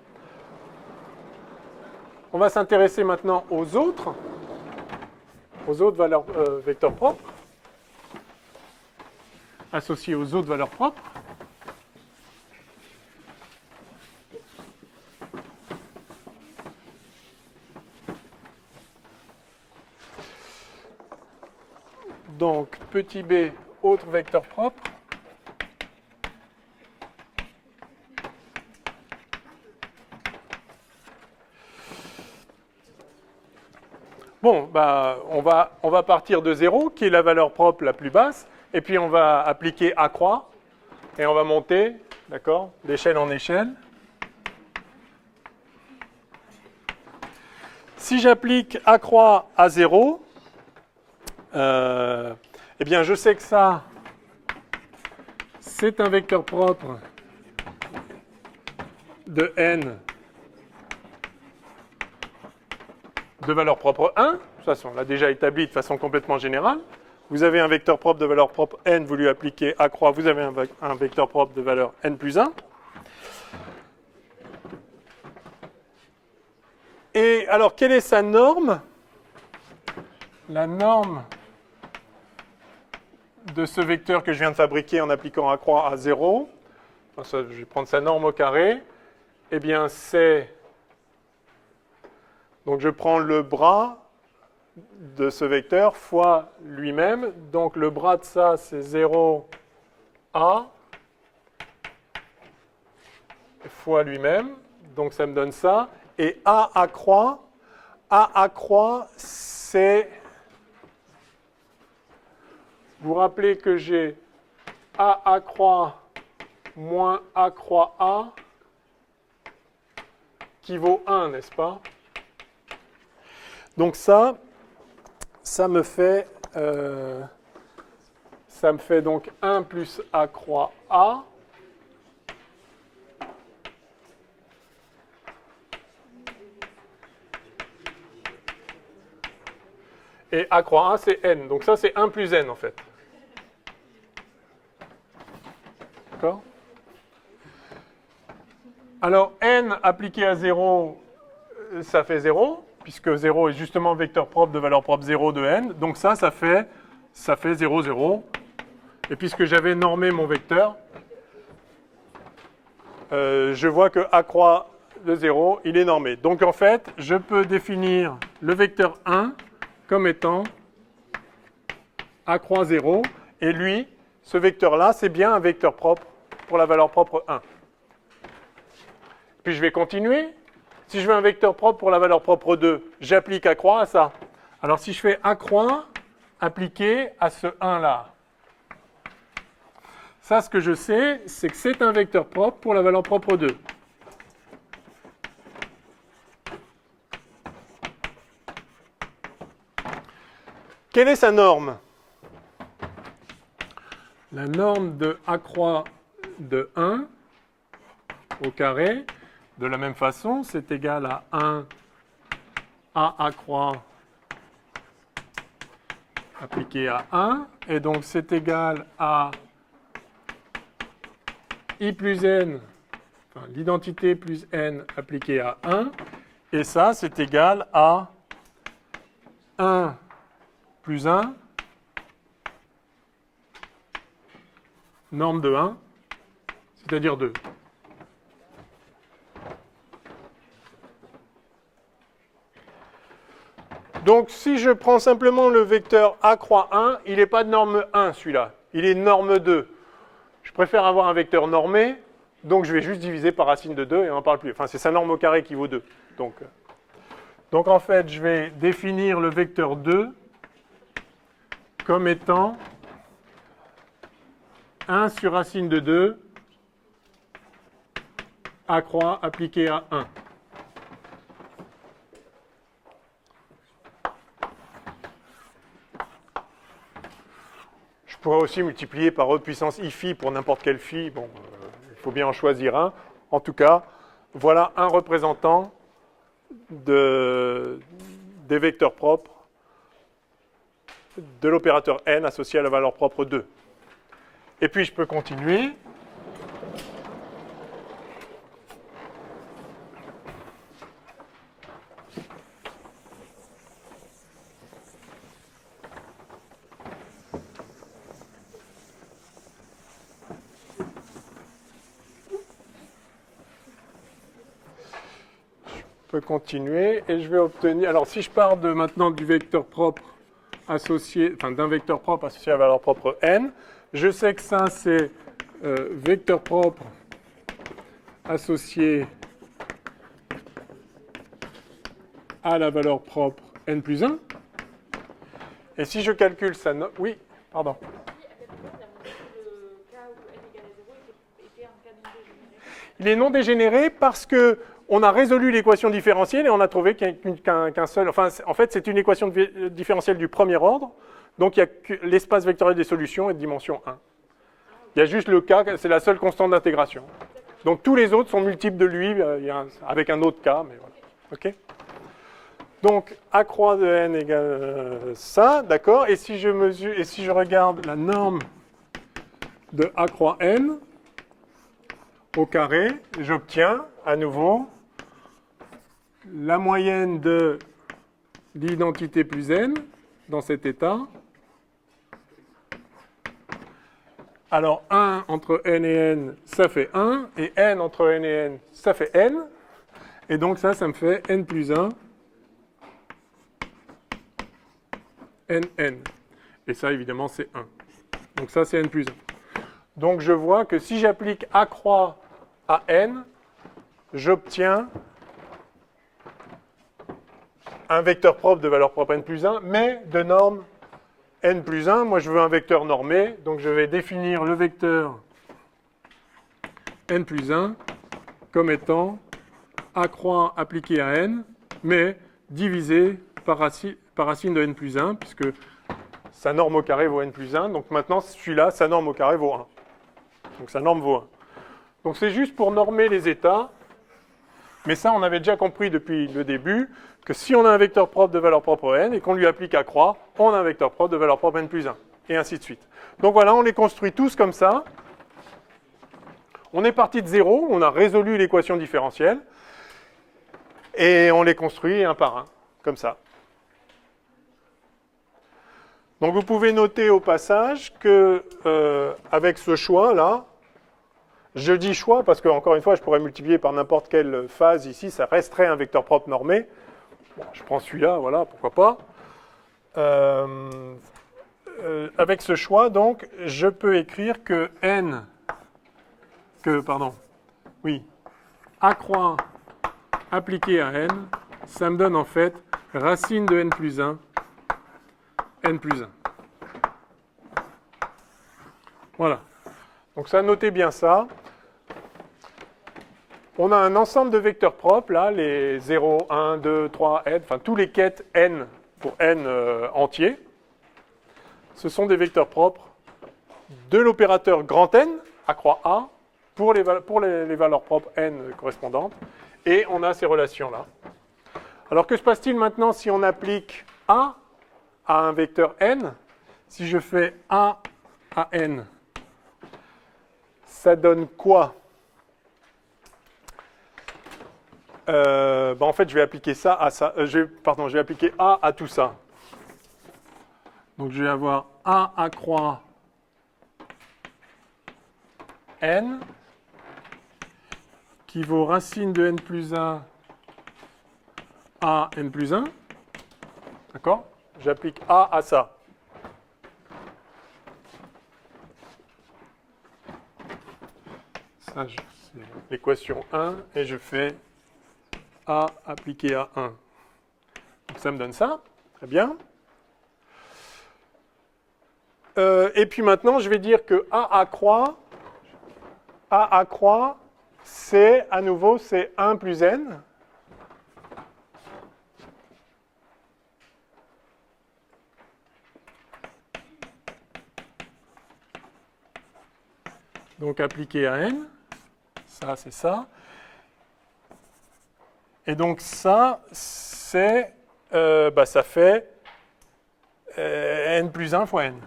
On va s'intéresser maintenant aux autres valeurs vecteurs propres, associées aux autres valeurs propres. Donc, petit b, autre vecteur propre. Bon, bah, on va partir de 0, qui est la valeur propre la plus basse, et puis on va appliquer A croix, et on va monter, d'accord, d'échelle en échelle. Si j'applique A croix à 0, eh bien je sais que ça, c'est un vecteur propre de n de valeur propre 1, ça on l'a déjà établi de façon complètement générale. Vous avez un vecteur propre de valeur propre n, vous lui appliquez A croix, vous avez un vecteur propre de valeur n plus 1. Et alors, quelle est sa norme? La norme de ce vecteur que je viens de fabriquer en appliquant A croix à 0, enfin, ça, je vais prendre sa norme au carré, eh bien c'est... Donc je prends le bras de ce vecteur fois lui-même. Donc le bras de ça, c'est 0A fois lui-même. Donc ça me donne ça. Et A croix, c'est... Vous vous rappelez que j'ai A croix moins A croix A qui vaut 1, n'est-ce pas? Donc ça me fait donc 1 plus A croix A. Et A croix A, c'est n. Donc ça, c'est 1 plus n, en fait. D'accord? Alors, n appliqué à 0, ça fait 0. Puisque 0 est justement vecteur propre de valeur propre 0 de n. Donc ça fait 0, 0. Et puisque j'avais normé mon vecteur, je vois que A croix de 0, il est normé. Donc en fait, je peux définir le vecteur 1 comme étant A croix 0, et lui, ce vecteur-là, c'est bien un vecteur propre pour la valeur propre 1. Puis je vais continuer. Si je veux un vecteur propre pour la valeur propre 2, j'applique A croix à ça. Alors si je fais A croix appliqué à ce 1-là, ça, ce que je sais, c'est que c'est un vecteur propre pour la valeur propre 2. Quelle est sa norme? La norme de A croix de 1 au carré, de la même façon, c'est égal à 1 A croix appliqué à 1. Et donc, c'est égal à I plus n, enfin, l'identité plus n appliquée à 1. Et ça, c'est égal à 1 plus 1, norme de 1, c'est-à-dire 2. Donc, si je prends simplement le vecteur A croix 1, il n'est pas de norme 1, celui-là. Il est norme 2. Je préfère avoir un vecteur normé, donc je vais juste diviser par racine de 2 et on n'en parle plus. Enfin, c'est sa norme au carré qui vaut 2. Donc en fait, je vais définir le vecteur 2 comme étant 1 sur racine de 2 A croix appliqué à 1. Je pourrais aussi multiplier par E puissance I phi pour n'importe quelle phi. Bon, il faut bien en choisir un. En tout cas, voilà un représentant des vecteurs propres de l'opérateur n associé à la valeur propre 2. Et puis, je peux continuer. Continuer et je vais obtenir. Alors si je pars maintenant du vecteur propre associé, enfin d'un vecteur propre associé à la valeur propre n, je sais que ça c'est vecteur propre associé à la valeur propre n plus 1. Et si je calcule ça, oui, pardon. Il est non dégénéré parce que on a résolu l'équation différentielle et on a trouvé qu'un seul... Enfin, en fait, c'est une équation différentielle du premier ordre. Donc, il y a que l'espace vectoriel des solutions est de dimension 1. Il y a juste le k, c'est la seule constante d'intégration. Donc, tous les autres sont multiples de lui, avec un autre k, mais voilà. OK? Donc, A croix de n égale ça, d'accord? Et si je regarde la norme de A croix n au carré, j'obtiens à nouveau la moyenne de l'identité plus n dans cet état. Alors 1 entre n et n, ça fait 1, et n entre n et n, ça fait n. Et donc ça me fait n plus 1, nn. Et ça, évidemment, c'est 1. Donc ça, c'est n plus 1. Donc je vois que si j'applique A croix à n, j'obtiens un vecteur propre de valeur propre n plus 1, mais de norme n plus 1. Moi, je veux un vecteur normé, donc je vais définir le vecteur n plus 1 comme étant A croix appliqué à n, mais divisé par racine de n plus 1, puisque sa norme au carré vaut n plus 1. Donc maintenant, celui-là, sa norme au carré vaut 1. Donc sa norme vaut 1. Donc c'est juste pour normer les états. Mais ça, on avait déjà compris depuis le début que si on a un vecteur propre de valeur propre n et qu'on lui applique A croix, on a un vecteur propre de valeur propre n plus 1. Et ainsi de suite. Donc voilà, on les construit tous comme ça. On est parti de 0, on a résolu l'équation différentielle. Et on les construit un par un, comme ça. Donc vous pouvez noter au passage que avec ce choix-là, Je dis choix parce que, encore une fois, je pourrais multiplier par n'importe quelle phase ici, ça resterait un vecteur propre normé. Bon, je prends celui-là, voilà, pourquoi pas. Avec ce choix, donc, je peux écrire que A croix appliqué à n, ça me donne en fait racine de n plus 1, n plus 1. Voilà. Donc ça, notez bien ça. On a un ensemble de vecteurs propres, là, les 0, 1, 2, 3, n, enfin tous les quêtes n pour n entier. Ce sont des vecteurs propres de l'opérateur grand N, A croix A, pour les valeurs propres n correspondantes. Et on a ces relations-là. Alors que se passe-t-il maintenant si on applique A à un vecteur n? Si je fais A à n, ça donne quoi? En fait, je vais appliquer ça à ça. Je vais appliquer A à tout ça. Donc, je vais avoir A croix n qui vaut racine de n plus 1 à n plus 1. D'accord? J'applique A à ça. Ça, c'est l'équation 1 et je fais A appliqué à 1. Donc ça me donne ça. Très bien. Et puis maintenant, je vais dire que A croix, c'est à nouveau, c'est 1 plus n. Donc appliqué à n, ça c'est ça. Et donc ça, c'est, ça fait n plus 1 fois n.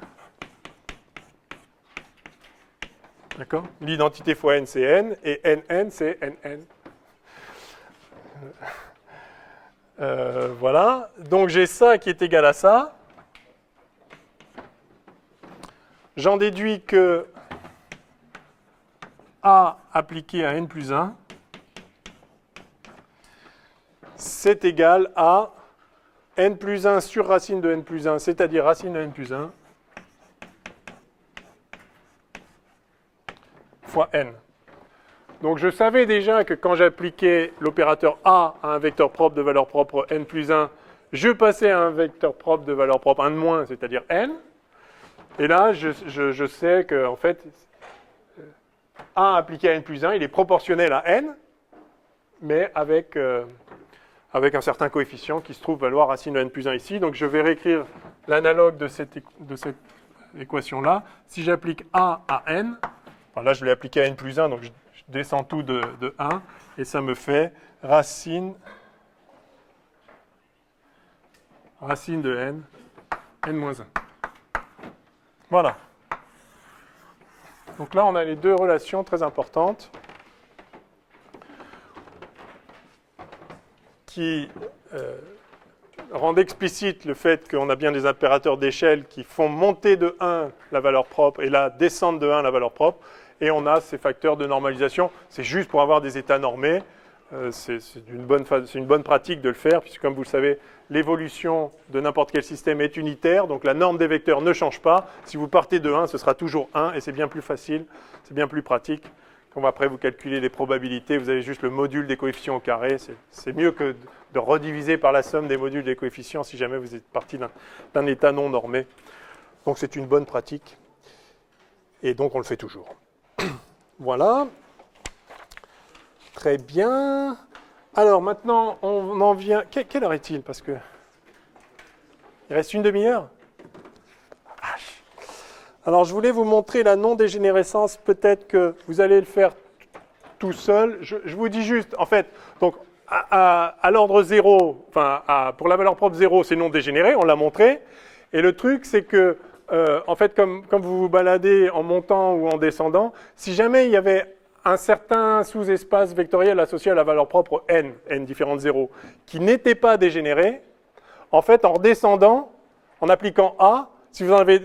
D'accord? L'identité fois n, c'est n, et nn, c'est nn. Voilà. Donc j'ai ça qui est égal à ça. J'en déduis que A appliqué à n plus 1, c'est égal à n plus 1 sur racine de n plus 1, c'est-à-dire racine de n plus 1, fois n. Donc je savais déjà que quand j'appliquais l'opérateur A à un vecteur propre de valeur propre n plus 1, je passais à un vecteur propre de valeur propre 1 de moins, c'est-à-dire n. Et là, je sais que en fait, A appliqué à n plus 1, il est proportionnel à n, mais avec un certain coefficient qui se trouve valoir racine de n plus 1 ici. Donc je vais réécrire l'analogue de cette équation-là. Si j'applique A à n, enfin là je l'ai appliqué à n plus 1, donc je descends tout de 1, et ça me fait racine de n, n-1. Voilà. Donc là, on a les deux relations très importantes qui rendent explicite le fait qu'on a bien des opérateurs d'échelle qui font monter de 1 la valeur propre et là descendre de 1 la valeur propre. Et on a ces facteurs de normalisation. C'est juste pour avoir des états normés. C'est une bonne pratique de le faire, puisque comme vous le savez, l'évolution de n'importe quel système est unitaire, donc la norme des vecteurs ne change pas. Si vous partez de 1, ce sera toujours 1, et c'est bien plus facile, c'est bien plus pratique. Quand après vous calculez les probabilités, vous avez juste le module des coefficients au carré. C'est mieux que de rediviser par la somme des modules des coefficients si jamais vous êtes parti d'un état non normé. Donc c'est une bonne pratique, et donc on le fait toujours. Voilà. Très bien. Alors maintenant, on en vient... Quelle heure est-il? Parce que... Il reste une demi-heure. Alors je voulais vous montrer la non-dégénérescence. Peut-être que vous allez le faire tout seul. Je vous dis juste, en fait, donc à l'ordre 0, enfin pour la valeur propre 0, c'est non dégénéré, on l'a montré. Et le truc, c'est que, en fait, comme vous vous baladez en montant ou en descendant, si jamais il y avait un certain sous-espace vectoriel associé à la valeur propre n différent de 0, qui n'était pas dégénéré, en fait, en redescendant, en appliquant A, si vous en avez...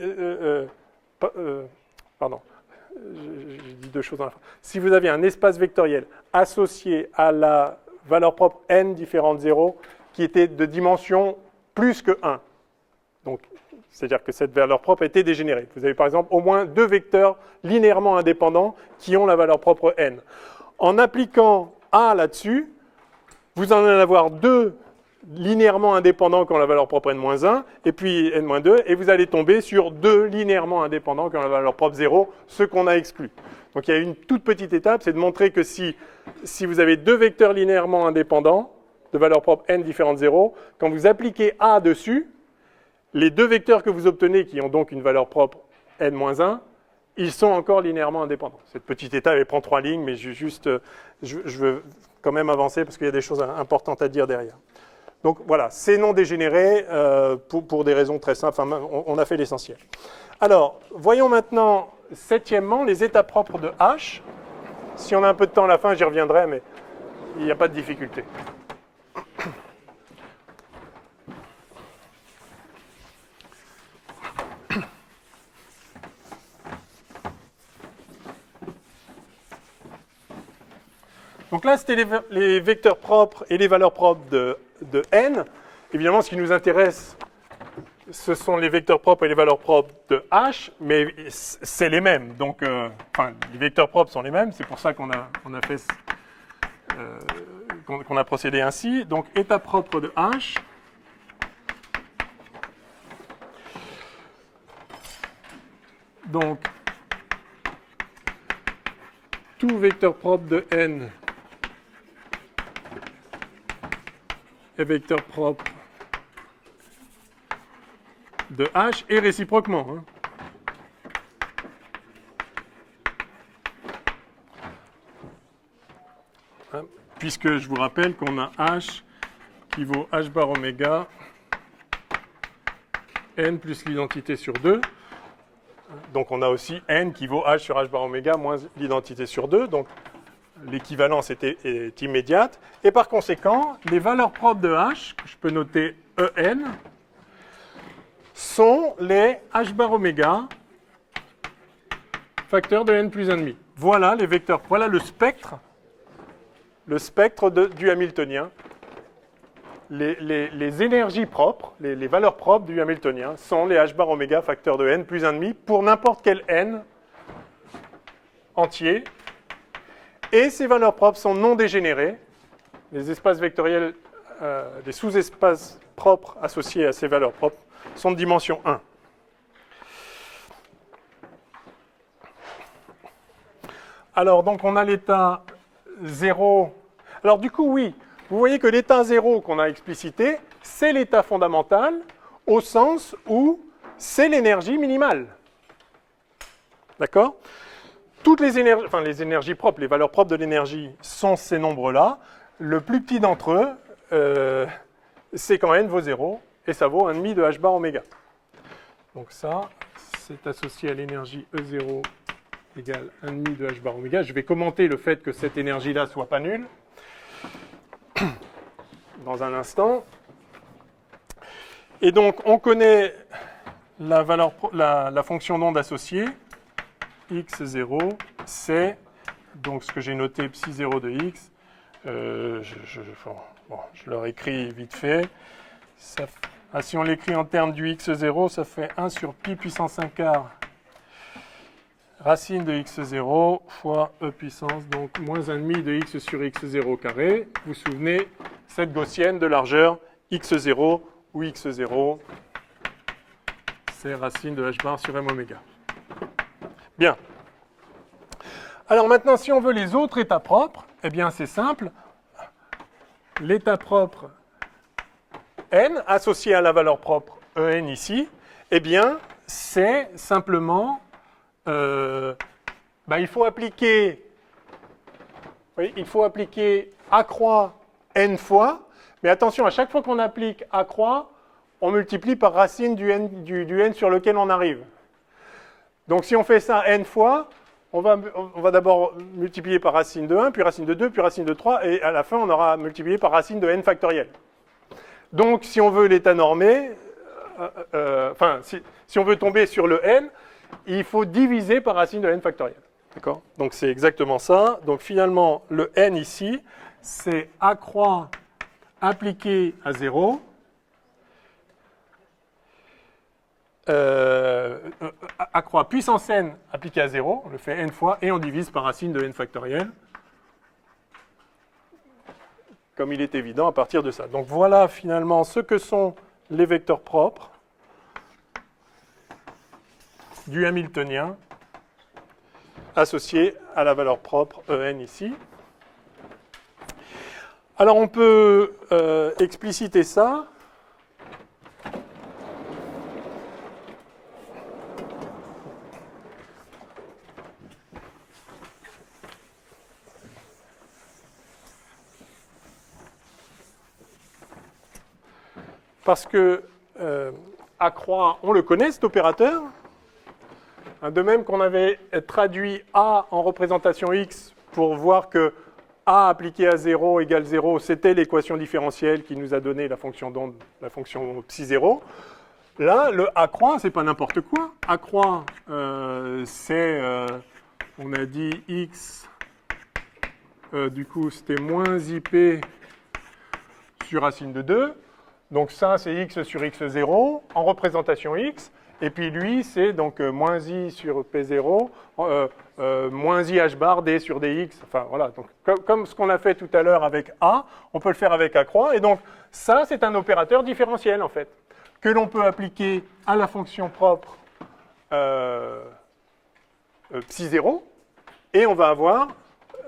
je dis deux choses dans la phrase. Si vous avez un espace vectoriel associé à la valeur propre n différente 0 qui était de dimension plus que 1, donc c'est-à-dire que cette valeur propre était dégénérée. Vous avez par exemple au moins deux vecteurs linéairement indépendants qui ont la valeur propre n. En appliquant A là-dessus, vous en allez avoir deux linéairement indépendants qui ont la valeur propre n-1, et puis n-2, et vous allez tomber sur deux linéairement indépendants qui ont la valeur propre 0, ceux qu'on a exclus. Donc il y a une toute petite étape, c'est de montrer que si vous avez deux vecteurs linéairement indépendants, de valeur propre n différente 0, quand vous appliquez A dessus, les deux vecteurs que vous obtenez, qui ont donc une valeur propre n-1, ils sont encore linéairement indépendants. Cette petite étape, elle prend 3 lignes, mais je veux quand même avancer parce qu'il y a des choses importantes à dire derrière. Donc voilà, c'est non dégénéré pour des raisons très simples. Enfin, on a fait l'essentiel. Alors, voyons maintenant, septièmement, les états propres de H. Si on a un peu de temps à la fin, j'y reviendrai, mais il n'y a pas de difficulté. Donc là, c'était les vecteurs propres et les valeurs propres de n. Évidemment, ce qui nous intéresse, ce sont les vecteurs propres et les valeurs propres de h, mais c'est les mêmes. Donc, les vecteurs propres sont les mêmes. C'est pour ça qu'on a procédé ainsi. Donc, état propre de h. Donc, tout vecteur propre de n est vecteur propre de H et réciproquement. Puisque je vous rappelle qu'on a H qui vaut H bar oméga n plus l'identité sur 2. Donc on a aussi n qui vaut H sur H bar oméga moins l'identité sur 2. Donc l'équivalence est immédiate. Et par conséquent, les valeurs propres de H, que je peux noter En, sont les H bar oméga facteur de n plus 1,5. Voilà les vecteurs, voilà le spectre du Hamiltonien. Les énergies propres, les valeurs propres du Hamiltonien sont les H bar oméga facteur de n plus 1,5 pour n'importe quel n entier. Et ces valeurs propres sont non dégénérées. Les espaces vectoriels, les sous-espaces propres associés à ces valeurs propres sont de dimension 1. Alors, donc, on a l'état 0. Alors, du coup, oui, vous voyez que l'état 0 qu'on a explicité, c'est l'état fondamental au sens où c'est l'énergie minimale. D'accord ? Toutes les énergies, enfin les énergies propres, les valeurs propres de l'énergie sont ces nombres-là. Le plus petit d'entre eux, c'est quand n vaut 0, et ça vaut 1,5 de h bar oméga. Donc ça, c'est associé à l'énergie E0 égale 1,5 de h bar oméga. Je vais commenter le fait que cette énergie-là soit pas nulle dans un instant. Et donc, on connaît la fonction d'onde associée. x0, c'est donc ce que j'ai noté psi 0 de x. Je le réécris vite fait. Si on l'écrit en termes du x0, ça fait 1 sur pi puissance 1 quart racine de x0 fois e puissance, donc moins 1,5 de x sur x0 carré. Vous vous souvenez, cette gaussienne de largeur x0 où x0, c'est racine de h bar sur m oméga. Bien. Alors maintenant, si on veut les autres états propres, eh bien c'est simple. L'état propre n, associé à la valeur propre En ici, eh bien c'est simplement... il faut appliquer A croix n fois, mais attention, à chaque fois qu'on applique A croix, on multiplie par racine du n sur lequel on arrive. Donc si on fait ça n fois, on va d'abord multiplier par racine de 1, puis racine de 2, puis racine de 3, et à la fin, on aura multiplié par racine de n factoriel. Donc si on veut l'état normé, si on veut tomber sur le n, il faut diviser par racine de n factoriel. D'accord? Donc c'est exactement ça. Donc finalement, le n ici, c'est a croix appliqué à 0. A croix puissance n appliqué à 0, on le fait n fois, et on divise par racine de n factoriel, comme il est évident à partir de ça. Donc voilà finalement ce que sont les vecteurs propres du Hamiltonien associés à la valeur propre En ici. Alors on peut expliciter ça. Parce que A croix, on le connaît, cet opérateur. De même qu'on avait traduit A en représentation X pour voir que A appliqué à 0 égale 0, c'était l'équation différentielle qui nous a donné la fonction d'onde, la fonction psi 0. Là, le A croix, c'est pas n'importe quoi. A croix, c'est, on a dit X, du coup, c'était moins IP sur racine de 2. Donc ça, c'est x sur x0 en représentation x. Et puis lui, c'est donc moins i sur p0, moins i h bar d sur dx. Enfin voilà, donc, comme ce qu'on a fait tout à l'heure avec a, on peut le faire avec a croix. Et donc ça, c'est un opérateur différentiel en fait, que l'on peut appliquer à la fonction propre psi 0. Et on va avoir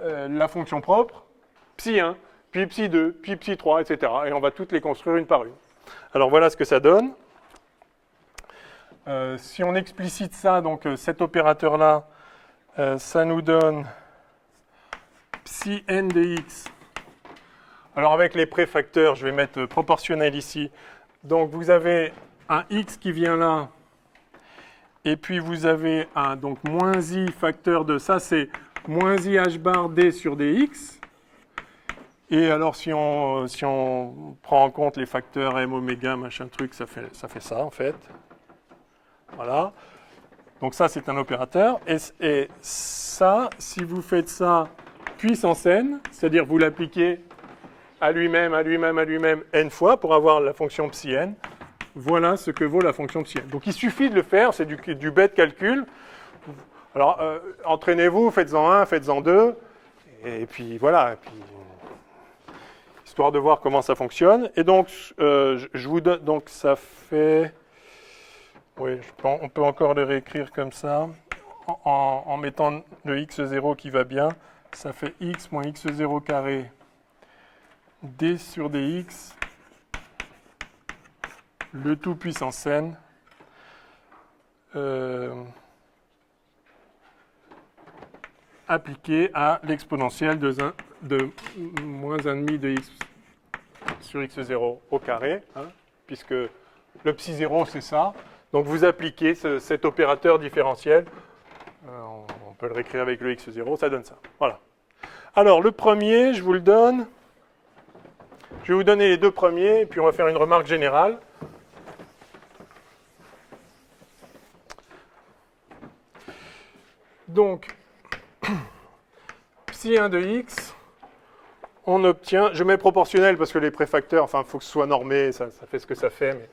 la fonction propre psi 1. Puis psi 2, puis psi 3, etc. Et on va toutes les construire une par une. Alors voilà ce que ça donne. Si on explicite ça, donc cet opérateur-là, ça nous donne psi n de x. Alors avec les préfacteurs, je vais mettre proportionnel ici. Donc vous avez un x qui vient là, et puis vous avez un donc moins i facteur de ça, c'est moins i h bar d sur dx. Et alors, si on prend en compte les facteurs m, oméga, machin truc, ça fait ça, en fait. Voilà. Donc ça, c'est un opérateur. Et ça, si vous faites ça puissance n, c'est-à-dire vous l'appliquez à lui-même, à lui-même, à lui-même, n fois pour avoir la fonction psi n, voilà ce que vaut la fonction psi n. Donc il suffit de le faire, c'est du bête calcul. Alors, entraînez-vous, faites-en un, faites-en deux, et puis voilà. Et puis, histoire de voir comment ça fonctionne. Et donc, je vous donne, donc ça fait, oui, on peut encore le réécrire comme ça, en mettant le x0 qui va bien, ça fait x moins x0 carré d sur dx, le tout puissance n, appliqué à l'exponentielle de moins 1,5 de x sur x0 au carré, hein, puisque le psi 0, c'est ça. Donc vous appliquez cet opérateur différentiel, on peut le réécrire avec le x0, ça donne ça. Voilà. Alors le premier, je vous le donne. Je vais vous donner les deux premiers, et puis on va faire une remarque générale. Donc, psi 1 de x, on obtient, je mets proportionnel parce que les préfacteurs, enfin, il faut que ce soit normé, ça fait ce que ça fait. Mais...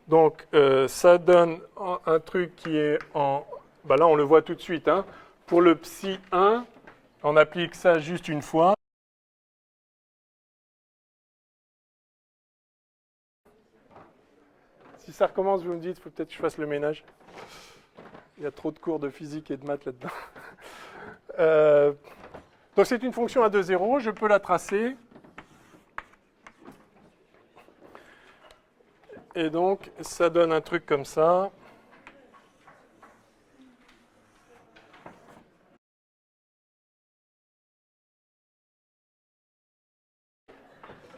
Donc, ça donne un truc qui est en... Ben là, on le voit tout de suite. Hein. Pour le psi 1, on applique ça juste une fois. Si ça recommence, vous me dites, il faut peut-être que je fasse le ménage. Il y a trop de cours de physique et de maths là-dedans. Donc c'est une fonction à 2,0, je peux la tracer. Et donc ça donne un truc comme ça.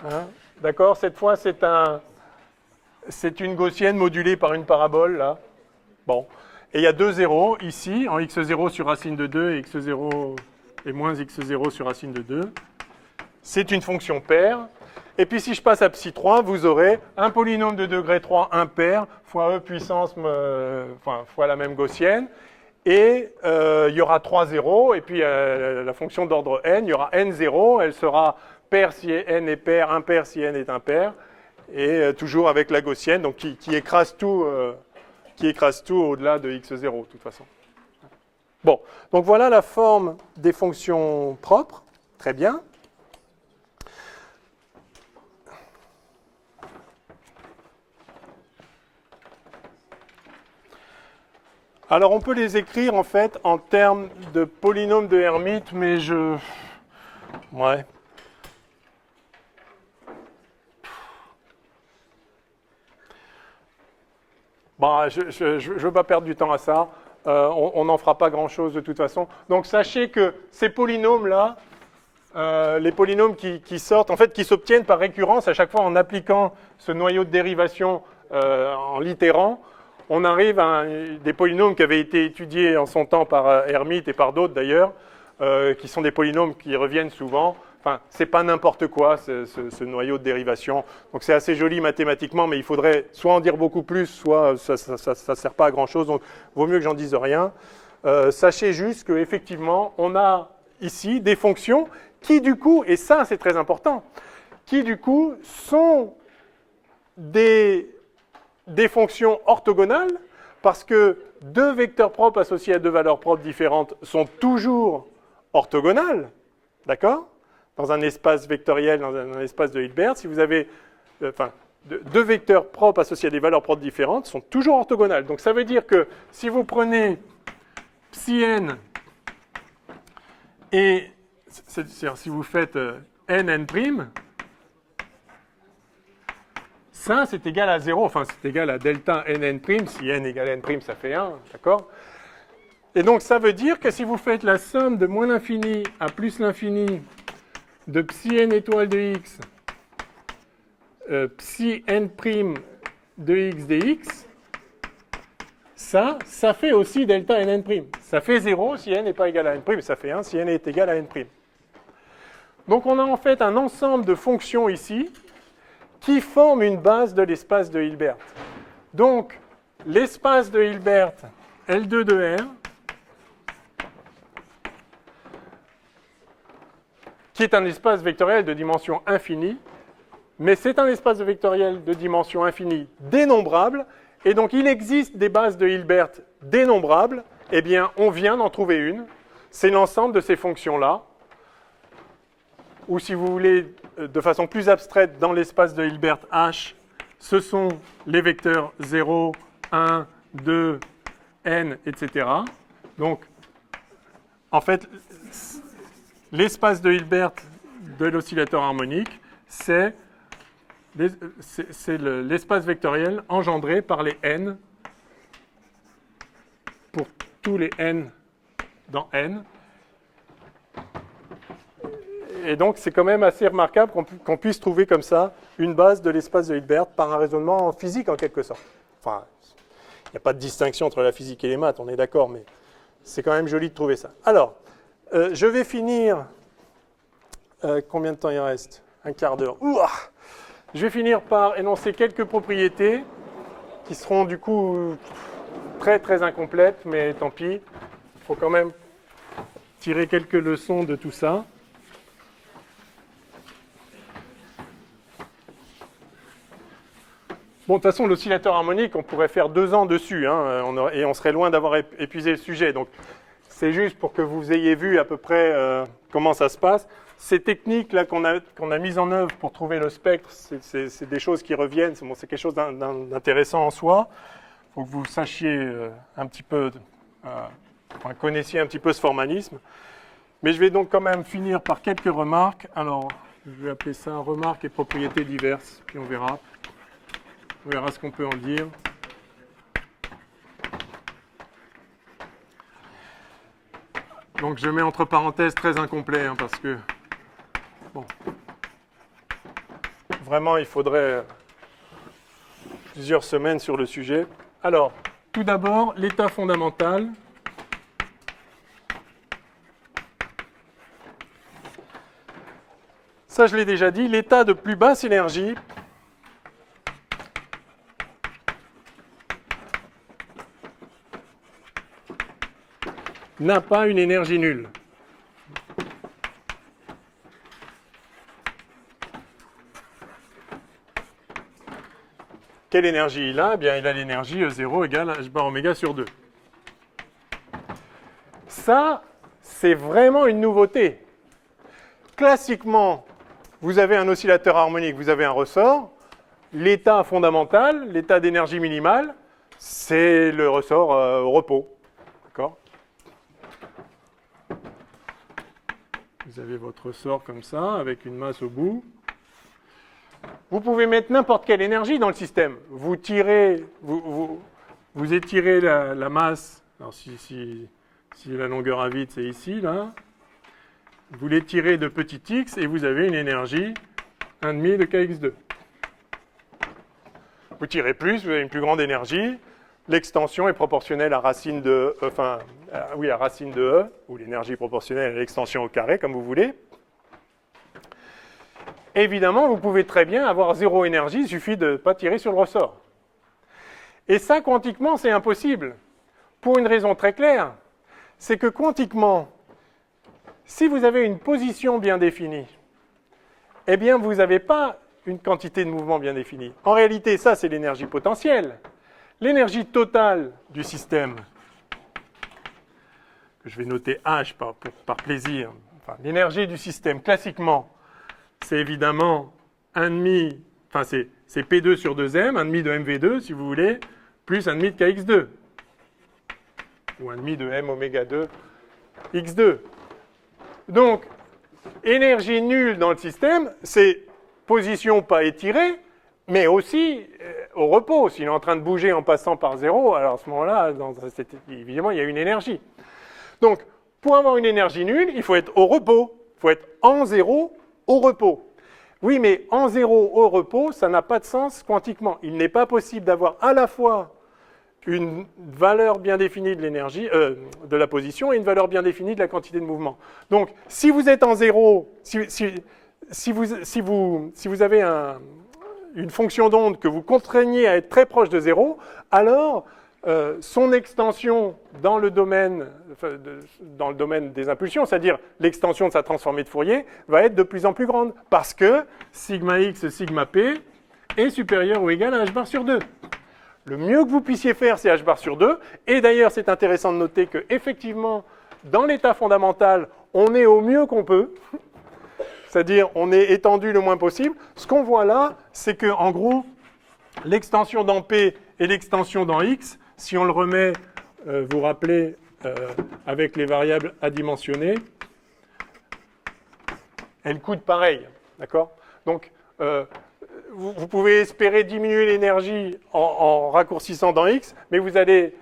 Hein, d'accord, cette fois c'est une gaussienne modulée par une parabole là. Bon. Et il y a 2 zéros ici, en x0 sur racine de 2 et x0 et moins x0 sur racine de 2. C'est une fonction paire. Et puis si je passe à psi 3, vous aurez un polynôme de degré 3 impair fois e puissance, fois la même gaussienne. Et il y aura 3 zéros, et puis la fonction d'ordre n, il y aura n zéros, elle sera paire si n est pair, impair si n est impair, et toujours avec la gaussienne, donc qui écrase tout au-delà de x0, de toute façon. Bon, donc voilà la forme des fonctions propres, très bien. Alors on peut les écrire en fait en termes de polynômes de Hermite, mais ouais. Bon, je ne veux pas perdre du temps à ça. On n'en fera pas grand-chose de toute façon. Donc sachez que ces polynômes-là, les polynômes qui sortent, en fait, qui s'obtiennent par récurrence à chaque fois en appliquant ce noyau de dérivation en l'itérant, on arrive à des polynômes qui avaient été étudiés en son temps par Hermite et par d'autres d'ailleurs, qui sont des polynômes qui reviennent souvent. Enfin, c'est pas n'importe quoi ce noyau de dérivation. Donc c'est assez joli mathématiquement, mais il faudrait soit en dire beaucoup plus, soit ça ne sert pas à grand chose. Donc vaut mieux que j'en dise rien. Sachez juste qu'effectivement, on a ici des fonctions qui du coup, et ça c'est très important, qui du coup sont des fonctions orthogonales, parce que deux vecteurs propres associés à deux valeurs propres différentes sont toujours orthogonales, d'accord ? Dans un espace vectoriel, dans un espace de Hilbert, si vous avez deux vecteurs propres associés à des valeurs propres différentes, sont toujours orthogonales. Donc ça veut dire que si vous prenez psi n et c'est-à-dire si vous faites n', ça c'est égal à 0, enfin c'est égal à delta n', si n égale n', ça fait 1, d'accord ? Et donc ça veut dire que si vous faites la somme de moins l'infini à plus l'infini de psi n étoile de x, psi n' de x dx, ça fait aussi delta n'. Ça fait 0 si n n'est pas égal à n', ça fait 1 si n est égal à n'. Donc on a en fait un ensemble de fonctions ici qui forment une base de l'espace de Hilbert. Donc l'espace de Hilbert L2 de R, qui est un espace vectoriel de dimension infinie, mais c'est un espace vectoriel de dimension infinie dénombrable, et donc il existe des bases de Hilbert dénombrables, eh bien on vient d'en trouver une, c'est l'ensemble de ces fonctions-là, ou si vous voulez, de façon plus abstraite, dans l'espace de Hilbert H, ce sont les vecteurs 0, 1, 2, n, etc. Donc, en fait, l'espace de Hilbert de l'oscillateur harmonique, c'est l'espace vectoriel engendré par les n pour tous les n dans n. Et donc, c'est quand même assez remarquable qu'on puisse trouver comme ça une base de l'espace de Hilbert par un raisonnement physique en quelque sorte. Enfin, il n'y a pas de distinction entre la physique et les maths, on est d'accord, mais c'est quand même joli de trouver ça. Alors, je vais finir... combien de temps il reste? Un quart d'heure. Je vais finir par énoncer quelques propriétés qui seront du coup très très incomplètes, mais tant pis. Il faut quand même tirer quelques leçons de tout ça. Bon, de toute façon, l'oscillateur harmonique, on pourrait faire 2 ans dessus, hein, et on serait loin d'avoir épuisé le sujet. Donc, c'est juste pour que vous ayez vu à peu près comment ça se passe. Ces techniques-là qu'on a mises en œuvre pour trouver le spectre, c'est des choses qui reviennent, c'est quelque chose d'intéressant en soi. Il faut que vous sachiez un petit peu, connaissiez un petit peu ce formalisme. Mais je vais donc quand même finir par quelques remarques. Alors, je vais appeler ça remarques et propriétés diverses, puis on verra. On verra ce qu'on peut en dire. Donc je mets entre parenthèses très incomplet, hein, parce que bon, vraiment il faudrait plusieurs semaines sur le sujet. Alors, tout d'abord, l'état fondamental. Ça, je l'ai déjà dit, l'état de plus basse énergie n'a pas une énergie nulle. Quelle énergie il a? Eh bien, il a l'énergie E0 égale h bar oméga sur 2. Ça, c'est vraiment une nouveauté. Classiquement, vous avez un oscillateur harmonique, vous avez un ressort. L'état fondamental, l'état d'énergie minimale, c'est le ressort au repos. D'accord? Vous avez votre ressort comme ça, avec une masse au bout. Vous pouvez mettre n'importe quelle énergie dans le système. Vous tirez, vous étirez la masse. Alors si la longueur à vide, c'est ici, là. Vous l'étirez de petit x et vous avez une énergie 1,5 de kx2. Vous tirez plus, vous avez une plus grande énergie. L'extension est proportionnelle à racine de à racine de E, ou l'énergie proportionnelle à l'extension au carré, comme vous voulez. Évidemment, vous pouvez très bien avoir zéro énergie, il suffit de ne pas tirer sur le ressort. Et ça, quantiquement, c'est impossible. Pour une raison très claire, c'est que quantiquement, si vous avez une position bien définie, eh bien, vous n'avez pas une quantité de mouvement bien définie. En réalité, ça, c'est l'énergie potentielle. L'énergie totale du système, que je vais noter H par plaisir, enfin, l'énergie du système, classiquement, c'est évidemment 1,5, enfin c'est P2 sur 2M, 1,5 de MV2 si vous voulez, plus 1,5 de KX2. Ou 1,5 de M oméga 2 X2. Donc, énergie nulle dans le système, c'est position pas étirée, mais aussi au repos. S'il est en train de bouger en passant par 0, alors à ce moment-là, évidemment, il y a une énergie. Donc, pour avoir une énergie nulle, il faut être au repos. Il faut être en 0 au repos. Oui, mais en 0 au repos, ça n'a pas de sens quantiquement. Il n'est pas possible d'avoir à la fois une valeur bien définie de l'énergie, de la position, et une valeur bien définie de la quantité de mouvement. Donc, si vous êtes en 0, si vous avez une fonction d'onde que vous contraignez à être très proche de 0, alors son extension dans le domaine des impulsions, c'est-à-dire l'extension de sa transformée de Fourier, va être de plus en plus grande, parce que sigma x, sigma p est supérieur ou égal à h bar sur 2. Le mieux que vous puissiez faire, c'est h bar sur 2, et d'ailleurs, c'est intéressant de noter qu'effectivement, dans l'état fondamental, on est au mieux qu'on peut, c'est-à-dire on est étendu le moins possible. Ce qu'on voit là, c'est que en gros, l'extension dans P et l'extension dans X, si on le remet, vous vous rappelez, avec les variables adimensionnées, elles coûtent pareil, d'accord? Donc, vous pouvez espérer diminuer l'énergie en raccourcissant dans X, mais vous allez,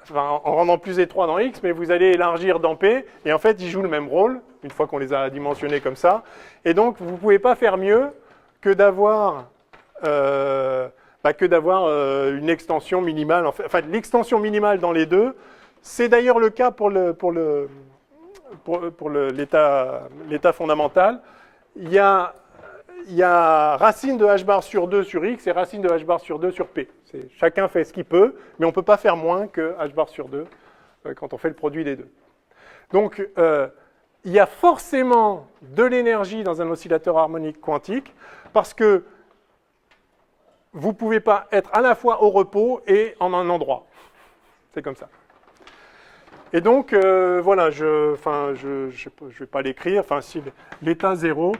enfin, en rendant plus étroit dans X, mais vous allez élargir dans P, et en fait, ils jouent le même rôle, une fois qu'on les a dimensionnés comme ça. Et donc, vous ne pouvez pas faire mieux que d'avoir une extension minimale. Enfin, l'extension minimale dans les deux, c'est d'ailleurs le cas pour l'état fondamental. Il y a racine de h bar sur 2 sur x et racine de h bar sur 2 sur p. Chacun fait ce qu'il peut, mais on ne peut pas faire moins que h bar sur 2 quand on fait le produit des deux. Donc, il y a forcément de l'énergie dans un oscillateur harmonique quantique, parce que vous ne pouvez pas être à la fois au repos et en un endroit. C'est comme ça. Et donc, voilà, je ne vais pas l'écrire. Enfin, si l'état 0,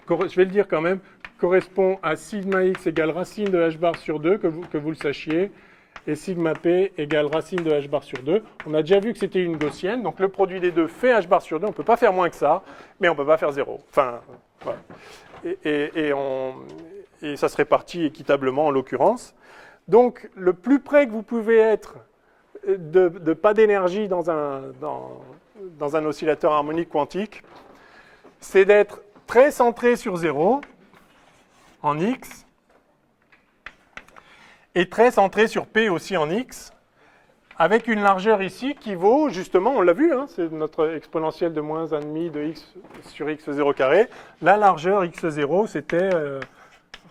je vais le dire quand même, correspond à sigma x égale racine de h bar sur 2, que vous le sachiez, et sigma p égale racine de h bar sur 2. On a déjà vu que c'était une gaussienne, donc le produit des deux fait h bar sur 2. On ne peut pas faire moins que ça, mais on ne peut pas faire 0. Enfin, voilà. Et ça se répartit équitablement en l'occurrence. Donc, le plus près que vous pouvez être de pas d'énergie dans un oscillateur harmonique quantique, c'est d'être très centré sur 0 en x et très centré sur p aussi en x, avec une largeur ici qui vaut, justement, on l'a vu, hein, c'est notre exponentielle de moins 1,5 de x sur x0 carré. La largeur x0, c'était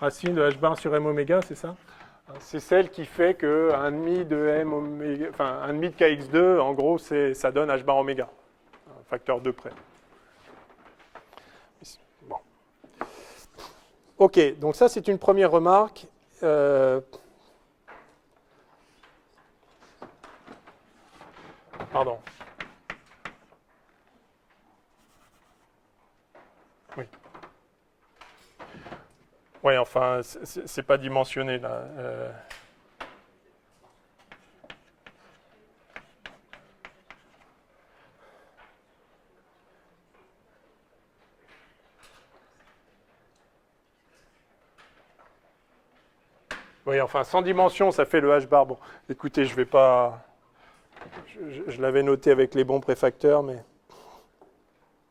racine de h bar sur m oméga, c'est ça? C'est celle qui fait que 1,5 de m oméga, enfin 1,5 de kx2, en gros, ça donne h bar oméga, un facteur 2 près. Bon. Ok, donc ça c'est une première remarque. Pardon. Oui. Oui, enfin, c'est pas dimensionné là. Oui, enfin, sans dimension, ça fait le h bar. Bon, écoutez, je vais pas. Je l'avais noté avec les bons préfacteurs, mais.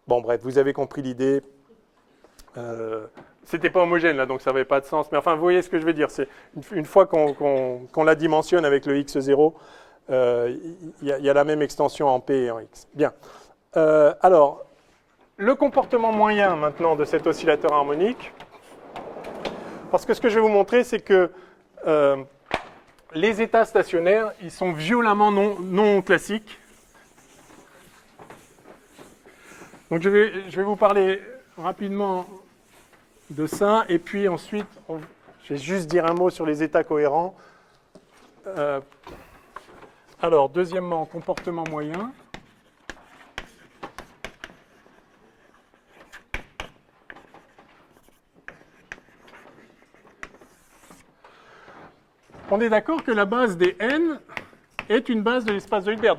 Bon, bref, vous avez compris l'idée. C'était pas homogène là, donc ça n'avait pas de sens. Mais enfin, vous voyez ce que je veux dire. C'est une fois qu'on la dimensionne avec le x0, il y a la même extension en p et en x. Bien. Alors, le comportement moyen maintenant de cet oscillateur harmonique. Parce que ce que je vais vous montrer, c'est que les états stationnaires, ils sont violemment non classiques. Donc je vais vous parler rapidement de ça, et puis ensuite, je vais juste dire un mot sur les états cohérents. Alors, deuxièmement, comportement moyen. On est d'accord que la base des n est une base de l'espace de Hilbert.